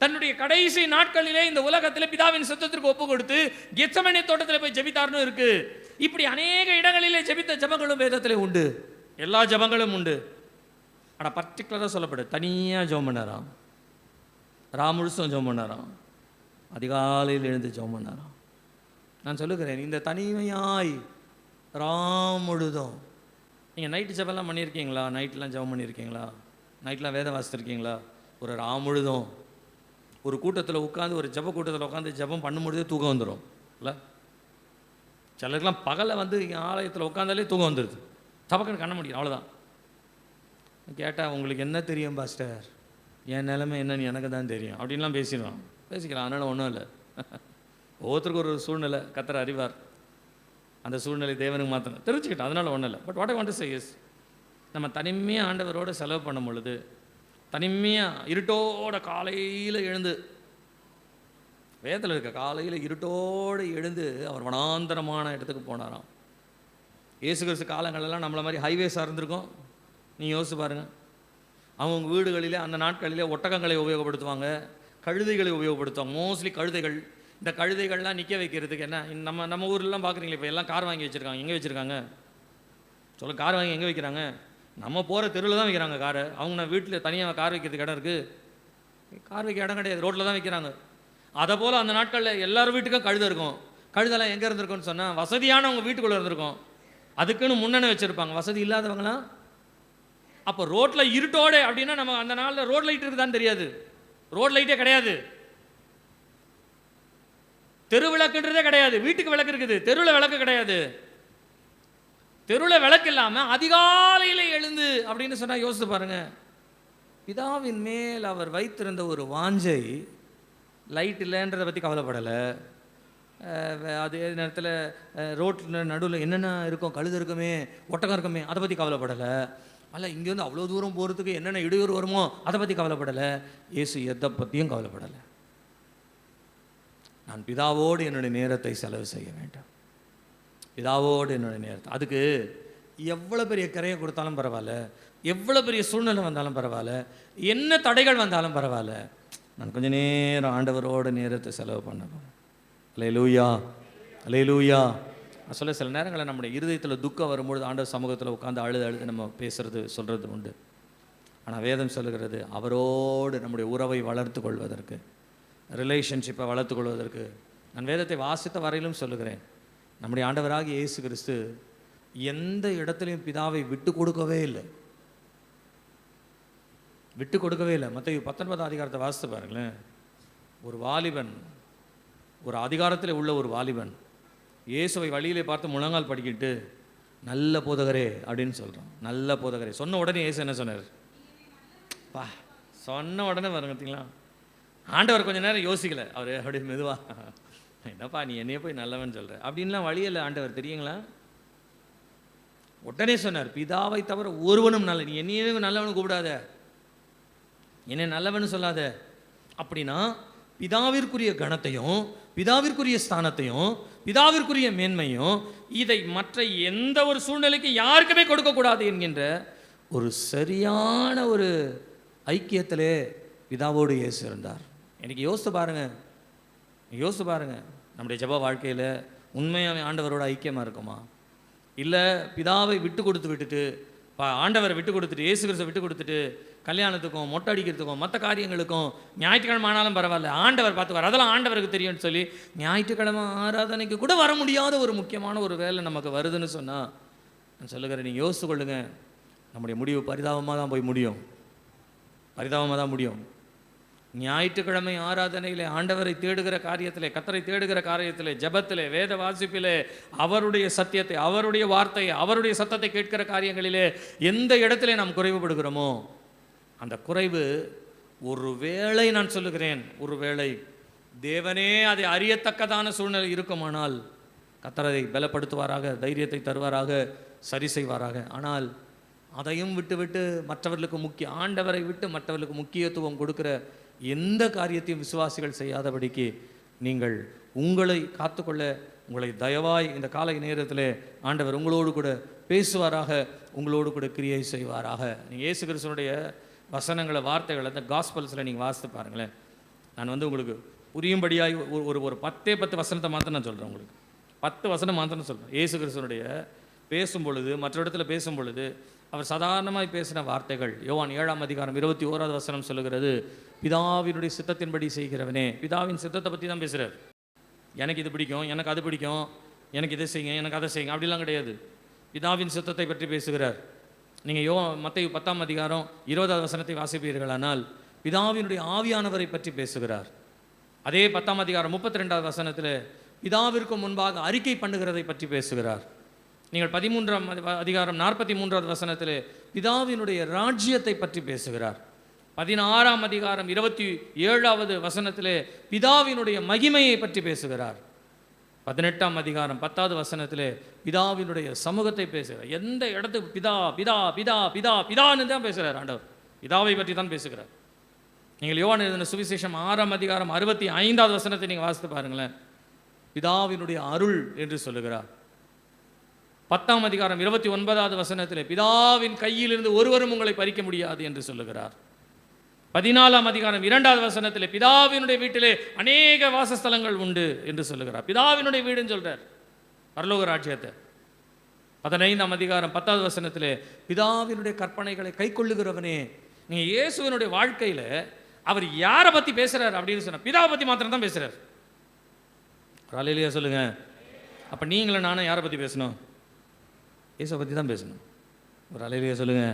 தன்னுடைய கடைசி நாட்களிலே இந்த உலகத்தில் பிதாவின் சித்தத்திற்கு ஒப்பு கொடுத்து கெத்செமனே தோட்டத்தில் போய் ஜெபித்தார்னு இருக்கு. இப்படி அநேக இடங்களிலே ஜெபித்த ஜெபங்களும் வேதத்திலே உண்டு, எல்லா ஜெபங்களும் உண்டு. ஆனால் பர்டிகுலராக சொல்லப்படு, தனியாக ஜெபம் பண்ணாராம், ராம் முழுசும் ஜெபம் பண்ணாராம், அதிகாலையில் எழுந்து ஜெபம் பண்ணாராம். நான் சொல்லுகிறேன், இந்த தனிமையாய் ராம் முழுதும். நீங்கள் நைட்டு ஜெபம்லாம் பண்ணியிருக்கீங்களா? நைட்லாம் ஜெபம் பண்ணியிருக்கீங்களா? நைட்லாம் வேதம் வாசித்திருக்கீங்களா? ஒரு ராம் முழுதும் ஒரு கூட்டத்தில் உட்காந்து, ஒரு ஜப கூட்டத்தில் உட்காந்து ஜபம் பண்ணும்பொழுதே தூக்கம் வந்துடும் இல்லை? சிலருக்கெல்லாம் பகலில் வந்து இங்கே ஆலயத்தில் உட்காந்தாலே தூக்கம் வந்துடுது, தபக்குன்னு கண்ண முடியும், அவ்வளோதான். கேட்டால் உங்களுக்கு என்ன தெரியும் பாஸ்டர், என் நிலைமை என்னன்னு எனக்கு தான் தெரியும் அப்படின்லாம் பேசிக்கலாம். அதனால் ஒன்றும் இல்லை. ஒவ்வொருத்தருக்கும் ஒரு சூழ்நிலை கர்த்தர் அறிவார். அந்த சூழ்நிலை தேவனுக்கு மாற்றணும் தெரிஞ்சுக்கிட்டோம், அதனால் ஒன்றும் இல்லை. But what I want to say is, நம்ம தனிமையாக ஆண்டவரோடு செலவு பண்ணும் பொழுது, தனிமையாக இருட்டோட காலையில் எழுந்து, வேதத்தில் இருக்க காலையில் இருட்டோடு எழுந்து அவர் வனாந்தரமான இடத்துக்கு போனாராம். இயேசு கிறிஸ்து காலங்களெல்லாம் நம்மளை மாதிரி ஹைவேஸாக இருந்திருக்கோம். நீங்கள் யோசிச்சு பாருங்கள். அவங்க வீடுகளிலே அந்த நாட்களிலே ஒட்டகங்களை உபயோகப்படுத்துவாங்க, கழுதைகளை உபயோகப்படுத்துவாங்க. மோஸ்ட்லி கழுதைகள். இந்த கழுதைகள்லாம் நிற்க வைக்கிறதுக்கு என்ன, நம்ம ஊர்லாம் பார்க்குறீங்களே, இப்போ எல்லாம் கார் வாங்கி வச்சுருக்காங்க. எங்கே வச்சுருக்காங்க சொல்ல? கார் வாங்கி எங்கே வைக்கிறாங்க? நம்ம போகிற தெருவில் தான் வைக்கிறாங்க காரை. அவங்க வீட்டில் தனியாக கார் வைக்கிறதுக்கு இடம் இருக்குது? கார் வைக்க இடம் கிடையாது, ரோட்டில் தான் வைக்கிறாங்க. அதை போல் அந்த நாட்களில் எல்லார் வீட்டுக்கும் கழுதை இருக்கும். கழுதெல்லாம் எங்கே இருந்திருக்குன்னு சொன்னால் வசதியானவங்க வீட்டுக்குள்ளே இருந்திருக்கும். அதுக்குன்னு முன்னணி வச்சுருப்பாங்க. வசதி இல்லாதவங்களாம் அப்போ ரோட்டில் இருட்டோடு அப்படின்னா, நம்ம அந்த நாளில் ரோட் லைட் இருக்குதான்னு தெரியாது. ரோட் லைட்டே கிடையாது, தெரு விளக்குன்றதே கிடையாது. வீட்டுக்கு விளக்கு இருக்குது, தெருவில் விளக்கு கிடையாது. தெருவில் விளக்கு இல்லாமல் அதிகாலையில் எழுந்து அப்படின்னு சொன்னால் யோசித்து பாருங்க. பிதாவின் மேல் அவர் வைத்திருந்த ஒரு வாஞ்சை, லைட் இல்லைன்றதை பற்றி கவலைப்படலை. அதே நேரத்தில் ரோட்டில் நடுவில் என்னென்ன இருக்கும், கழுது இருக்குமே, ஒட்டகம் இருக்குமே, அதை பற்றி கவலைப்படலை. அல்ல இங்கேருந்து அவ்வளோ தூரம் போகிறதுக்கு என்னென்ன இடையூறு வருமோ அதை பற்றி கவலைப்படலை. இயேசு எதை பற்றியும் கவலைப்படலை. நான் பிதாவோடு என்னுடைய நேரத்தை செலவு செய்ய வேண்டும், பிதாவோடு என்னுடைய நேரத்தை. அதுக்கு எவ்வளோ பெரிய கரையை கொடுத்தாலும் பரவாயில்ல, எவ்வளோ பெரிய சூழ்நிலை வந்தாலும் பரவாயில்ல, என்ன தடைகள் வந்தாலும் பரவாயில்ல, நான் கொஞ்சம் நேரம் ஆண்டவரோட நேரத்தை செலவு பண்ண போகிறேன். அல்லேலூயா, அல்லேலூயா. நான் சொல்ல, சில நேரங்களில் நம்முடைய இருதயத்தில் துக்கம் வரும்பொழுது ஆண்டவர் சமூகத்தில் உட்காந்து அழுது நம்ம பேசுறது சொல்கிறது உண்டு. ஆனால் வேதம் சொல்லுகிறது, அவரோடு நம்முடைய உறவை வளர்த்து கொள்வதற்கு, ரிலேஷன்ஷிப்பை வளர்த்து கொள்வதற்கு, நான் வேதத்தை வாசித்த வரையிலும் சொல்லுகிறேன், நம்முடைய ஆண்டவராகிய இயேசு கிறிஸ்து எந்த இடத்துலையும் பிதாவை விட்டு கொடுக்கவே இல்லை, விட்டு கொடுக்கவே இல்லை. மத்தேயு 19 அதிகாரத்தை வாசித்து பாருங்களேன். ஒரு வாலிபன், ஒரு அதிகாரத்தில் உள்ள ஒரு வாலிபன் இயேசுவை வழியிலே பார்த்து முழங்கால் படிக்கிட்டு, நல்ல போதகரே அப்படின்னு சொல்கிறான். நல்ல போதகரே சொன்ன உடனே இயேசு என்ன சொன்னார்? பா சொன்ன உடனே பாருங்க, பார்த்தீங்களா? ஆண்டவர் கொஞ்சம் நேரம் யோசிக்கலை. அவர் அப்படியே மெதுவா, என்னப்பா நீ என்னைய போய் நல்லவன் சொல்கிற அப்படின்லாம் வழியில் ஆண்டவர் தெரியுங்களா? உடனே சொன்னார், பிதாவை தவிர ஒருவனும் நல்ல, நீ என்னையே நல்லவனு கூப்பிடாத, என்னை நல்லவனு சொல்லாத. அப்படின்னா பிதாவிற்குரிய கணத்தையும், பிதாவிற்குரிய ஸ்தானத்தையும், பிதாவிற்குரிய மேன்மையும் இதை மற்ற எந்த ஒரு சூழ்நிலைக்கு யாருக்குமே கொடுக்கக்கூடாது என்கின்ற ஒரு சரியான ஒரு ஐக்கியத்திலே பிதாவோடு இயேசு இருந்தார். எனக்கு யோசித்து பாருங்க, நம்முடைய ஜெப வாழ்க்கையில் உண்மையாக ஆண்டவரோட ஐக்கியமாக இருக்குமா? இல்லை பிதாவை விட்டு விட்டுட்டு ஆண்டவரை விட்டு கொடுத்துட்டு, இயேசு கிறிஸ்துவை விட்டு கொடுத்துட்டு, கல்யாணத்துக்கும் மொட்டை அடிக்கிறதுக்கும் மற்ற காரியங்களுக்கும் ஞாயிற்றுக்கிழமை ஆனாலும் பரவாயில்ல, ஆண்டவர் பார்த்துக்குவார், அதெல்லாம் ஆண்டவருக்கு தெரியும்னு சொல்லி ஞாயிற்றுக்கிழமை ஆராதனைக்கு கூட வர முடியாத ஒரு முக்கியமான ஒரு வேலை நமக்கு வருதுன்னு சொன்னால், நான் சொல்லுகிறேன், நீங்கள் யோசித்து கொள்ளுங்க, நம்முடைய முடிவு பரிதாபமாக தான் போய் முடியும், பரிதாபமாக தான் முடியும். ஞாயிற்றுக்கிழமை ஆராதனையிலே ஆண்டவரை தேடுகிற காரியத்திலே, கர்த்தரை தேடுகிற காரியத்திலே, ஜெபத்திலே, வேத வாசிப்பிலே, அவருடைய சத்தியத்தை, அவருடைய வார்த்தையை, அவருடைய சத்தத்தை கேட்கிற காரியங்களிலே எந்த இடத்திலே நாம் குறைவுபடுகிறோமோ அந்த குறைவு, ஒரு வேளை நான் சொல்லுகிறேன், ஒரு வேளை தேவனே அதை அறியத்தக்கதான சூழ்நிலை இருக்குமானால் கர்த்தரை பலப்படுத்துவாராக, தைரியத்தை தருவாராக, சரி செய்வாராக. ஆனால் அதையும் விட்டு மற்றவர்களுக்கு ஆண்டவரை விட்டு மற்றவர்களுக்கு முக்கியத்துவம் கொடுக்கிற எந்த காரியத்தையும் விசுவாசிகள் செய்யாதபடிக்கு நீங்கள் உங்களை காத்துக்கொள்ள, உங்களை தயவாய் இந்த காலை நேரத்தில் ஆண்டவர் உங்களோடு கூட பேசுவாராக, உங்களோடு கூட கிரியை செய்வாராக. நீங்கள் இயேசு கிறிஸ்துவினுடைய வசனங்களை, வார்த்தைகளை அந்த காஸ்பல்ஸில் நீங்கள் வாசித்து பாருங்களேன். நான் உங்களுக்கு புரியும்படியாய் ஒரு 10 வசனத்தை மாத்திரம் நான் சொல்கிறேன். உங்களுக்கு 10 வசனம் மாத்திரம் சொல்கிறேன். இயேசு கிறிஸ்துவினுடைய பேசும் பொழுது, மற்ற இடத்துல பேசும் பொழுது அவர் சாதாரணமாய் பேசின வார்த்தைகள். யோவான் 7 அதிகாரம் 21 வசனம் சொல்லுகிறது, பிதாவினுடைய சித்தத்தின்படி செய்கிறவனே. பிதாவின் சித்தத்தை பற்றி தான் பேசுகிறார். எனக்கு இது பிடிக்கும், எனக்கு அது பிடிக்கும், எனக்கு இதை செய்யுங்க, எனக்கு அதை செய்யுங்க, அப்படிலாம் கிடையாது. பிதாவின் சித்தத்தை பற்றி பேசுகிறார். நீங்கள் மத்தேயு 10 அதிகாரம் 20 வசனத்தை வாசிப்பீர்களானால், பிதாவினுடைய ஆவியானவரை பற்றி பேசுகிறார். அதே 10ஆம் அதிகாரம் 32வது வசனத்தில் பிதாவிற்கு முன்பாக அறிக்கை பண்ணுகிறதை பற்றி பேசுகிறார். நீங்கள் 13ஆம் அதிகாரம் 43வது வசனத்தில் பிதாவினுடைய ராஜ்யத்தை பற்றி பேசுகிறார். 16ஆம் அதிகாரம் 27வது வசனத்தில் பிதாவினுடைய மகிமையை பற்றி பேசுகிறார். 18ஆம் அதிகாரம் 10வது வசனத்தில் பிதாவினுடைய சமூகத்தை பேசுகிறார். எந்த இடத்துக்கு பிதா பிதா பிதா பிதா பிதான்னு தான் பேசுகிறார் ஆண்டவர். பிதாவை பற்றி தான் பேசுகிறார். நீங்கள் யோவான் எழுதின சுவிசேஷம் 6ஆம் அதிகாரம் 65வது வசனத்தை நீங்கள் வாசித்து பாருங்களேன். பிதாவினுடைய அருள் என்று சொல்லுகிறார். 10ஆம் அதிகாரம் 29வது வசனத்தில் பிதாவின் கையிலிருந்து ஒருவரும் உங்களை பறிக்க முடியாது என்று சொல்லுகிறார். 14ஆம் அதிகாரம் 2வது வசனத்தில் பிதாவினுடைய வீட்டிலே அநேக வாசஸ்தலங்கள் உண்டு என்று சொல்லுகிறார். பிதாவினுடைய வீடுன்னு சொல்றார் பரலோக ராஜ்யத்தை. 15ஆம் அதிகாரம் 10வது வசனத்தில் பிதாவினுடைய கற்பனைகளை கை கொள்ளுகிறவனே. நீங்கள் இயேசுவினுடைய வாழ்க்கையில் அவர் யாரை பற்றி பேசுகிறார் அப்படின்னு சொன்னால் பிதாவை பற்றி மாத்திரம் தான் பேசுகிறார். அல்லேலூயா சொல்லுங்க. அப்போ நீங்களும் நானும் யாரை பற்றி பேசணும்? இயேசுவை பற்றி தான் பேசணும். ஒரு அல்லேலூயா சொல்லுங்க.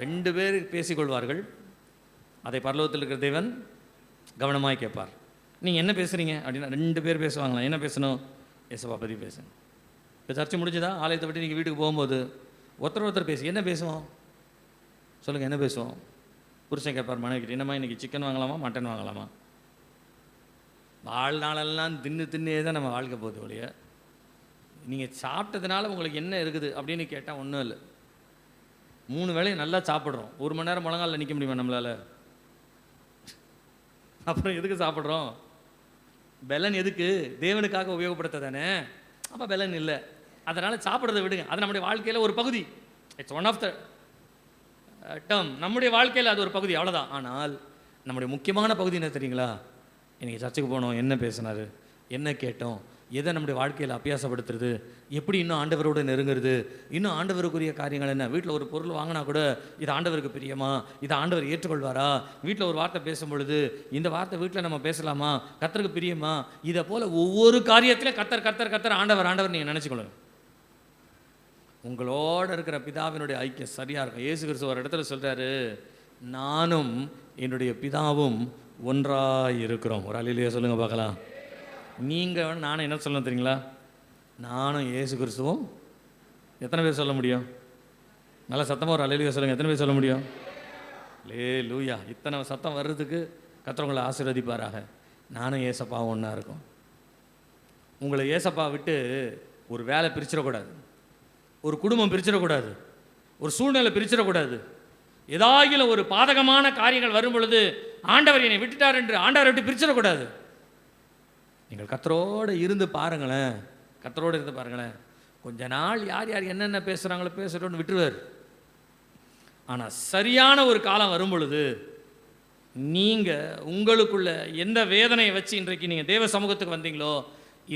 2 பேர் பேசிக்கொள்வார்கள். அதை பரலோகத்தில் இருக்கிற தேவன் கவனமாய் கேட்பார். நீங்கள் என்ன பேசுகிறீங்க அப்படின்னா 2 பேர் பேசுவாங்களா? என்ன பேசணும்? இயேசுவை பற்றி பேசணும். இப்போ சர்ச்சை முடிஞ்சுதா? ஆலயத்தை விட்டு நீங்கள் வீட்டுக்கு போகும்போது ஒருத்தர் பேசி என்ன பேசுவோம் சொல்லுங்கள்? என்ன பேசுவோம்? புருஷன் கேட்பார் மனைவிக்கிட்ட, என்னம்மா இன்றைக்கி சிக்கன் வாங்கலாமா மட்டன் வாங்கலாமா? வாழ்நாளெல்லாம் தின்னே தான் நம்ம வாழ்க்கை போகுது ஒழிய நீங்கள் சாப்பிட்டதுனால உங்களுக்கு என்ன இருக்குது அப்படின்னு கேட்டால் ஒன்றும் இல்லை. 3 வேளையும் நல்லா சாப்பிட்றோம். 1 மணி நேரம் முழங்காலில் நிற்க முடியுமா நம்மளால்? அப்புறம் எதுக்கு சாப்பிட்றோம்? பெலன் எதுக்கு? தேவனுக்காக உபயோகப்படுத்த தானே. அப்போ பெலன் இல்லை, அதனால் சாப்பிட்றதை விடுங்க. அது நம்முடைய வாழ்க்கையில் ஒரு பகுதி. It's one of the term. நம்முடைய வாழ்க்கையில் அது ஒரு பகுதி, அவ்வளோதான். ஆனால் நம்முடைய முக்கியமான பகுதி என்ன தெரியுங்களா? இன்றைக்கி சர்ச்சுக்கு போனோம், என்ன பேசினார், என்ன கேட்டோம், எதை நம்முடைய வாழ்க்கையில் அபியாசப்படுத்துறது, எப்படி இன்னும் ஆண்டவரோடு நெருங்கிறது, இன்னும் ஆண்டவருக்குரிய காரியங்கள் என்ன. வீட்டில் ஒரு பொருள் வாங்கினா கூட இது ஆண்டவருக்கு பிரியமா, இதை ஆண்டவர் ஏற்றுக்கொள்வாரா, வீட்டில் ஒரு வார்த்தை பேசும் பொழுது இந்த வார்த்தை வீட்டில் நம்ம பேசலாமா, கர்த்தருக்கு பிரியமா, இதை போல் ஒவ்வொரு காரியத்திலும் கர்த்தர் கர்த்தர் கர்த்தர் ஆண்டவர் ஆண்டவர் நீங்கள் நினச்சிக்கொள்ளுங்க. உங்களோட இருக்கிற பிதாவினுடைய ஐக்கியம் சரியாக இருக்கும். இயேசு கிறிஸ்து ஒரு இடத்துல சொல்கிறாரு, நானும் என்னுடைய பிதாவும் ஒன்றாக இருக்கிறோம். ஒரு அல்லேலூயா சொல்லுங்கள் பார்க்கலாம். நீங்கள் நானும் என்ன சொல்லணும் தெரியுங்களா? நானும் இயேசு கிறிஸ்துவும். எத்தனை பேர் சொல்ல முடியும்? நல்லா சத்தமாக ஒரு அல்லேலூயா சொல்லுங்கள். எத்தனை பேர் சொல்ல முடியும்? அல்லேலூயா. இத்தனை சத்தம் வர்றதுக்கு கர்த்தர் உங்களை ஆசீர்வதிப்பாராக. நானும் ஏசப்பாவும் ஒன்றா இருக்கும். உங்களை ஏசப்பா விட்டு ஒரு வேலை பிரிச்சிடக்கூடாது, ஒரு குடும்பம் பிரிச்சிடக்கூடாது, ஒரு சூழ்நிலை பிரிச்சிடக்கூடாது. ஏதாகிலும் ஒரு பாதகமான காரியங்கள் வரும் பொழுது ஆண்டவர் என்னை விட்டுட்டார் என்று ஆண்டவரை விட்டு பிரிச்சிடக்கூடாது. நீங்கள் கர்த்தரோடு இருந்து பாருங்களேன். கர்த்தரோடு இருந்து பாருங்களேன். கொஞ்ச நாள் யார் யார் என்னென்ன பேசுகிறாங்களோ பேசுகிறோன்னு விட்டுருவார். ஆனால் சரியான ஒரு காலம் வரும் பொழுது நீங்கள் உங்களுக்குள்ள எந்த வேதனையை வச்சு இன்றைக்கு நீங்கள் தேவ சமூகத்துக்கு வந்தீங்களோ,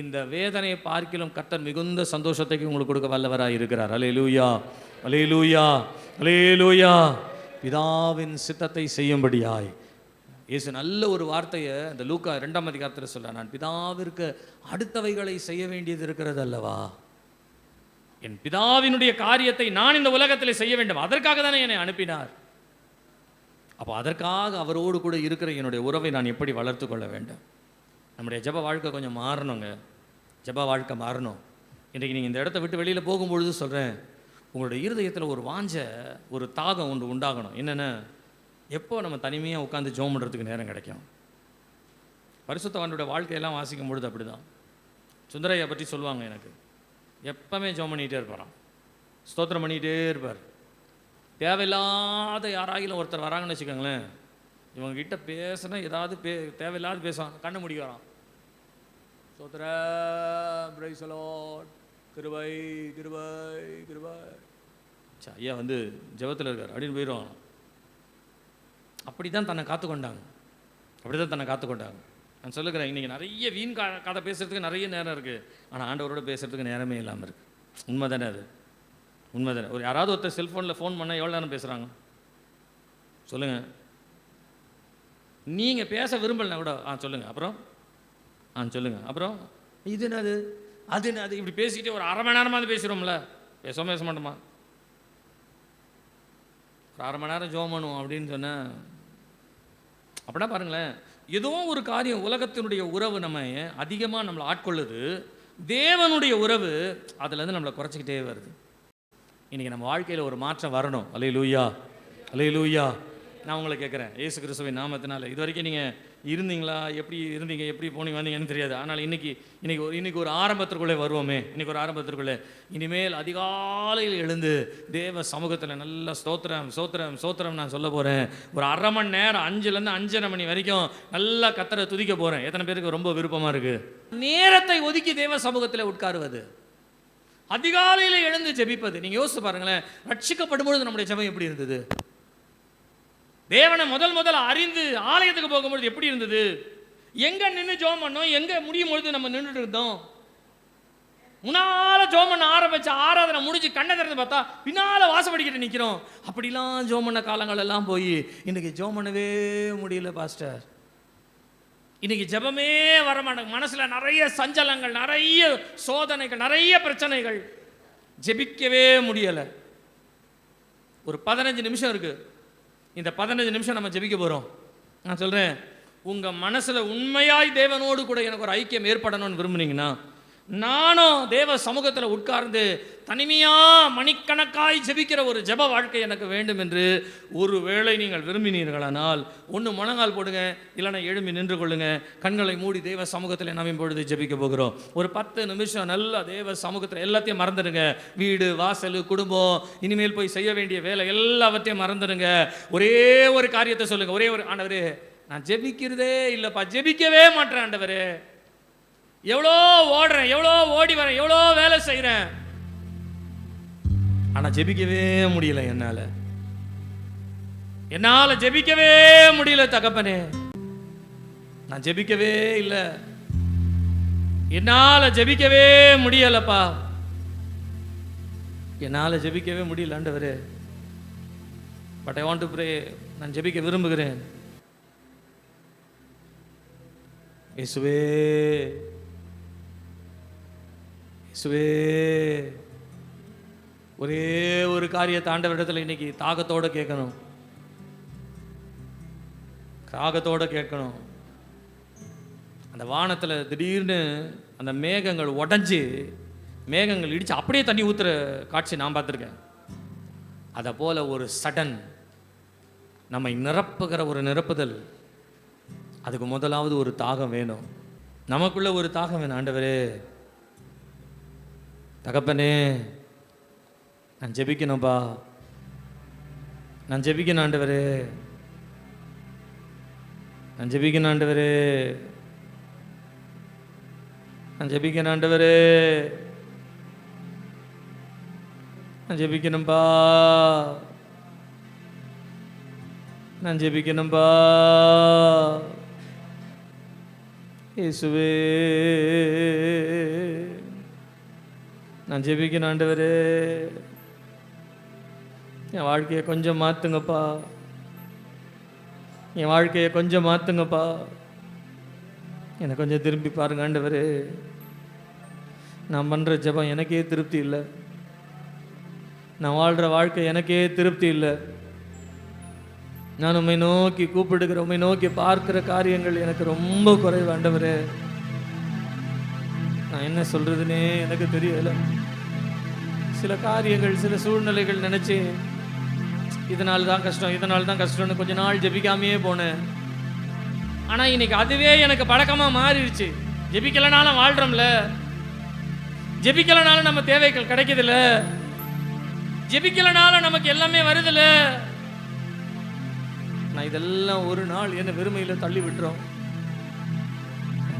இந்த வேதனையை பார்க்கிலும் கர்த்தர் மிகுந்த சந்தோஷத்தைக்கு உங்களுக்கு கொடுக்க வல்லவராக இருக்கிறார். அல்லேலூயா, அல்லேலூயா, அல்லேலூயா. பிதாவின் சித்தத்தை செய்யும்படியாய் இயேசு நல்ல ஒரு வார்த்தையை இந்த லூக்கா 2ஆம் அதிகாரத்தில் சொல்கிறார். நான் பிதாவிற்கு அடுத்தவைகளை செய்ய வேண்டியது இருக்கிறது அல்லவா, என் பிதாவினுடைய காரியத்தை நான் இந்த உலகத்தில் செய்ய வேண்டும், அதற்காக தானே என்னை அனுப்பினார். அப்போ அதற்காக அவரோடு கூட இருக்கிற என்னுடைய உறவை நான் எப்படி வளர்த்து கொள்ள வேண்டும்? நம்முடைய ஜெப வாழ்க்கை கொஞ்சம் மாறணுங்க. ஜெப வாழ்க்கை மாறணும். இன்றைக்கி நீங்கள் இந்த இடத்த விட்டு வெளியில் போகும்பொழுது சொல்கிறேன், உங்களுடைய இருதயத்தில் ஒரு வாஞ்ச, ஒரு தாகம் ஒன்று உண்டாகணும். என்னென்ன? எப்போ நம்ம தனிமையாக உட்காந்து ஜெபம் பண்ணுறதுக்கு நேரம் கிடைக்கும்? பரிசுத்தவானுடைய வாழ்க்கையெல்லாம் வாசிக்கும் பொழுது அப்படி தான். சுந்தரையா பற்றி சொல்லுவாங்க, எனக்கு எப்பவுமே ஜெபம் பண்ணிகிட்டே இருப்பாராம், ஸ்தோத்திரம் பண்ணிகிட்டே இருப்பார். தேவையில்லாத யாராகிலும் ஒருத்தர் வராங்கன்னு வச்சுக்கோங்களேன், இவங்ககிட்ட பேசினா ஏதாவது தேவையில்லாத பேசுவாங்க, கண்ணு முடிக்கிறான், ஸ்தோத்திரம் பிரைஸ் தி லார்ட், கிருபை கிருபை கிருபை, ஐயா வந்து ஜெபத்தில் இருக்கார் அப்படின்னு போயிடுவாங்க. அப்படி தான் தன்னை காத்துக்கொண்டாங்க, அப்படி தான் தன்னை காத்துக்கொண்டாங்க. நான் சொல்லுகிறேன், இன்றைக்கி நிறைய வீண் கதை பேசுகிறதுக்கு நிறைய நேரம் இருக்குது, ஆனால் ஆண்டவரோடு பேசுகிறதுக்கு நேரமே இல்லாமல் இருக்குது. உண்மை தானே அது? உண்மை தானே? ஒரு யாராவது ஒருத்தர் செல்ஃபோனில் ஃபோன் பண்ணால் எவ்வளோ நேரம் பேசுகிறாங்க சொல்லுங்கள்? நீங்கள் பேச விரும்பலைனா கூட சொல்லுங்கள், அப்புறம் சொல்லுங்கள், அப்புறம் இது என்னது அது என்னது, இப்படி பேசிக்கிட்டே ஒரு அரை மணி நேரமாவது பேசுகிறோம்ல, பேச மாட்டோமா? ஒரு அரை மணி நேரம் ஜெபம் பண்ணுவோம் அப்படின்னு சொன்னால் அப்படின்னா பாருங்களேன், ஏதோ ஒரு காரியம் உலகத்தினுடைய உறவு நம்ம அதிகமாக நம்மளை ஆட்கொள்ளுது, தேவனுடைய உறவு அதுலேருந்து நம்மளை குறைச்சிக்கிட்டே வருது. இன்றைக்கி நம்ம வாழ்க்கையில் ஒரு மாற்றம் வரணும். அல்லேலூயா, அல்லேலூயா. நான் உங்களை கேட்குறேன், இயேசு கிறிஸ்துவின் நாமத்தினால இது வரைக்கும் நீங்கள் இருந்தீங்களா, எப்படி இருந்தீங்க, எப்படி போனீங்க வந்தீங்கன்னு தெரியாது. ஆனால் இன்னைக்கு ஒரு ஆரம்பத்திற்குள்ளே வருவோமே. இன்றைக்கி ஒரு ஆரம்பத்திற்குள்ளே இனிமேல் அதிகாலையில் எழுந்து தேவ சமூகத்தில் நல்லா ஸ்தோத்திரம் ஸ்தோத்திரம் ஸ்தோத்திரம் நான் சொல்ல போகிறேன். ஒரு அரை மணி நேரம் 5லேருந்து 5:30 மணி வரைக்கும் நல்லா கர்த்தரை துதிக்க போகிறேன். எத்தனை பேருக்கு ரொம்ப விருப்பமாக இருக்குது? நேரத்தை ஒதுக்கி தேவ சமூகத்தில் உட்காருவது, அதிகாலையில் எழுந்து ஜெபிப்பது. நீங்கள் யோசிச்சு பாருங்களேன், ரட்சிக்கப்படும் பொழுது நம்முடைய ஜெபம் எப்படி இருந்தது? தேவனை முதல் அறிந்து ஆலயத்துக்கு போகும்பொழுது எப்படி இருந்தது? எங்க நின்று ஜெபம் பண்ணோம், எங்க முடியும் பொழுது நம்ம நின்றுட்டு இருந்தோம். முன்னால ஜெபம் பண்ண ஆரம்பிச்ச ஆராதனை முடிஞ்சு கண்ணை திறந்து பார்த்தா பின்னால வாசப்படிக்கிட்டு நிற்கிறோம். அப்படிலாம் ஜெபம் பண்ண காலங்கள் எல்லாம் போய் இன்னைக்கு ஜெபம் பண்ணவே முடியல பாஸ்டர். இன்னைக்கு ஜெபமே வரமாட்டாங்க. மனசுல நிறைய சஞ்சலங்கள், நிறைய சோதனைகள், நிறைய பிரச்சனைகள், ஜெபிக்கவே முடியல. ஒரு 15 நிமிஷம் இருக்கு. இந்த 15 நிமிஷம் நம்ம ஜெபிக்க போகிறோம். நான் சொல்கிறேன், உங்கள் மனசில் உண்மையாய் தேவனோடு கூட எனக்கு ஒரு ஐக்கியம் ஏற்படணும்னு விரும்புனீங்கன்னா, நானும் தேவ சமூகத்தில் உட்கார்ந்து தனிமையாக மணிக்கணக்காய் ஜெபிக்கிற ஒரு ஜெப வாழ்க்கை எனக்கு வேண்டும் என்று ஒரு வேளை நீங்கள் விரும்பினீர்களானால், ஒன்று முழங்கால் போடுங்க, இல்லைன்னா எழும்பி நின்று கொள்ளுங்க. கண்களை மூடி தேவ சமூகத்தில் நாம் இப்பொழுது ஜெபிக்க போகிறோம். ஒரு 10 நிமிஷம் நல்லா தேவ சமூகத்தில் எல்லாத்தையும் மறந்துடுங்க. வீடு, வாசல், குடும்பம், இனிமேல் போய் செய்ய வேண்டிய வேலை எல்லாவற்றையும் மறந்துடுங்க. ஒரே ஒரு காரியத்தை சொல்லுங்கள். ஒரே ஒரு, ஆண்டவரே நான் ஜெபிக்கிறதே இல்லைப்பா, ஜெபிக்கவே மாட்டேன் ஆண்டவரே. எவ்வளோ ஓடுறேன், எவ்வளோ ஓடி வரேன், எவ்வளோ வேலை செய்கிறேன், ஆனால் ஜெபிக்கவே முடியல. என்னால் ஜெபிக்கவே முடியல தகப்பனே. நான் ஜெபிக்கவே இல்லை, என்னால் ஜெபிக்கவே முடியலப்பா, என்னால் ஜெபிக்கவே முடியல ஆண்டவரே. But I want to pray. நான் ஜெபிக்க விரும்புகிறேன். இயேசுவே, இயேசுவே, ஒரே ஒரு காரியத்தை ஆண்டவரிடத்தில் இன்னைக்கு தாகத்தோடு கேட்கணும், தாகத்தோடு கேட்கணும். அந்த வானத்தில் திடீர்னு அந்த மேகங்கள் உடஞ்சி, மேகங்கள் இடித்து அப்படியே தண்ணி ஊற்றுற காட்சி நான் பார்த்துருக்கேன். அதை போல் ஒரு சடன் நம்மை நிரப்புகிற ஒரு நிரப்புதல். அதுக்கு முதலாவது ஒரு தாகம் வேணும். நமக்குள்ள ஒரு தாகம் வேணும். ஆண்டவரே, தகப்பனே, நான் ஜெபிக்கணும்பா, நான் ஜெபிக்கணும் ஆண்டவரே, நான் ஜெபிக்கணும் ஆண்டவரே, நான் ஜெபிக்கணும் ஆண்டவரே, நான் ஜெபிக்கணும்பா, நான் ஜெபிக்கணும்பா. இயேசுவே, நான் ஜெபிக்கணும் ஆண்டவரே. என் வாழ்க்கையை கொஞ்சம் மாற்றுங்கப்பா, என் வாழ்க்கையை கொஞ்சம் மாற்றுங்கப்பா. என்னை கொஞ்சம் திரும்பி பாருங்க ஆண்டவரே. நான் பண்ணுற ஜெபம் எனக்கே திருப்தி இல்லை, நான் வாழ்கிற வாழ்க்கை எனக்கே திருப்தி இல்லை. நான் உம்மை நோக்கி கூப்பிடுகிற, உம்மை நோக்கி பார்க்கிற காரியங்கள் எனக்கு ரொம்ப குறைவு ஆண்டவரே. நான் என்ன சொல்கிறதுனே எனக்கு தெரியலை. சில காரியங்கள், சில சூழ்நிலைகள் நினச்சி இதனால தான் கஷ்டம், இதனால தான் கஷ்டம்னு கொஞ்ச நாள் ஜெபிக்காமையே போனேன். ஆனால் இன்னைக்கு அதுவே எனக்கு பழக்கமாக மாறிடுச்சு. ஜெபிக்கலனாலும் வாழ்கிறோம்ல, ஜெபிக்கலனாலும் நம்ம தேவைகள் கிடைக்குதுல்ல, ஜெபிக்கலனாலும் நமக்கு எல்லாமே வருதுல்ல. நான் இதெல்லாம் ஒரு நாள் என்ன வெறுமையில் தள்ளி விட்டுறோம்.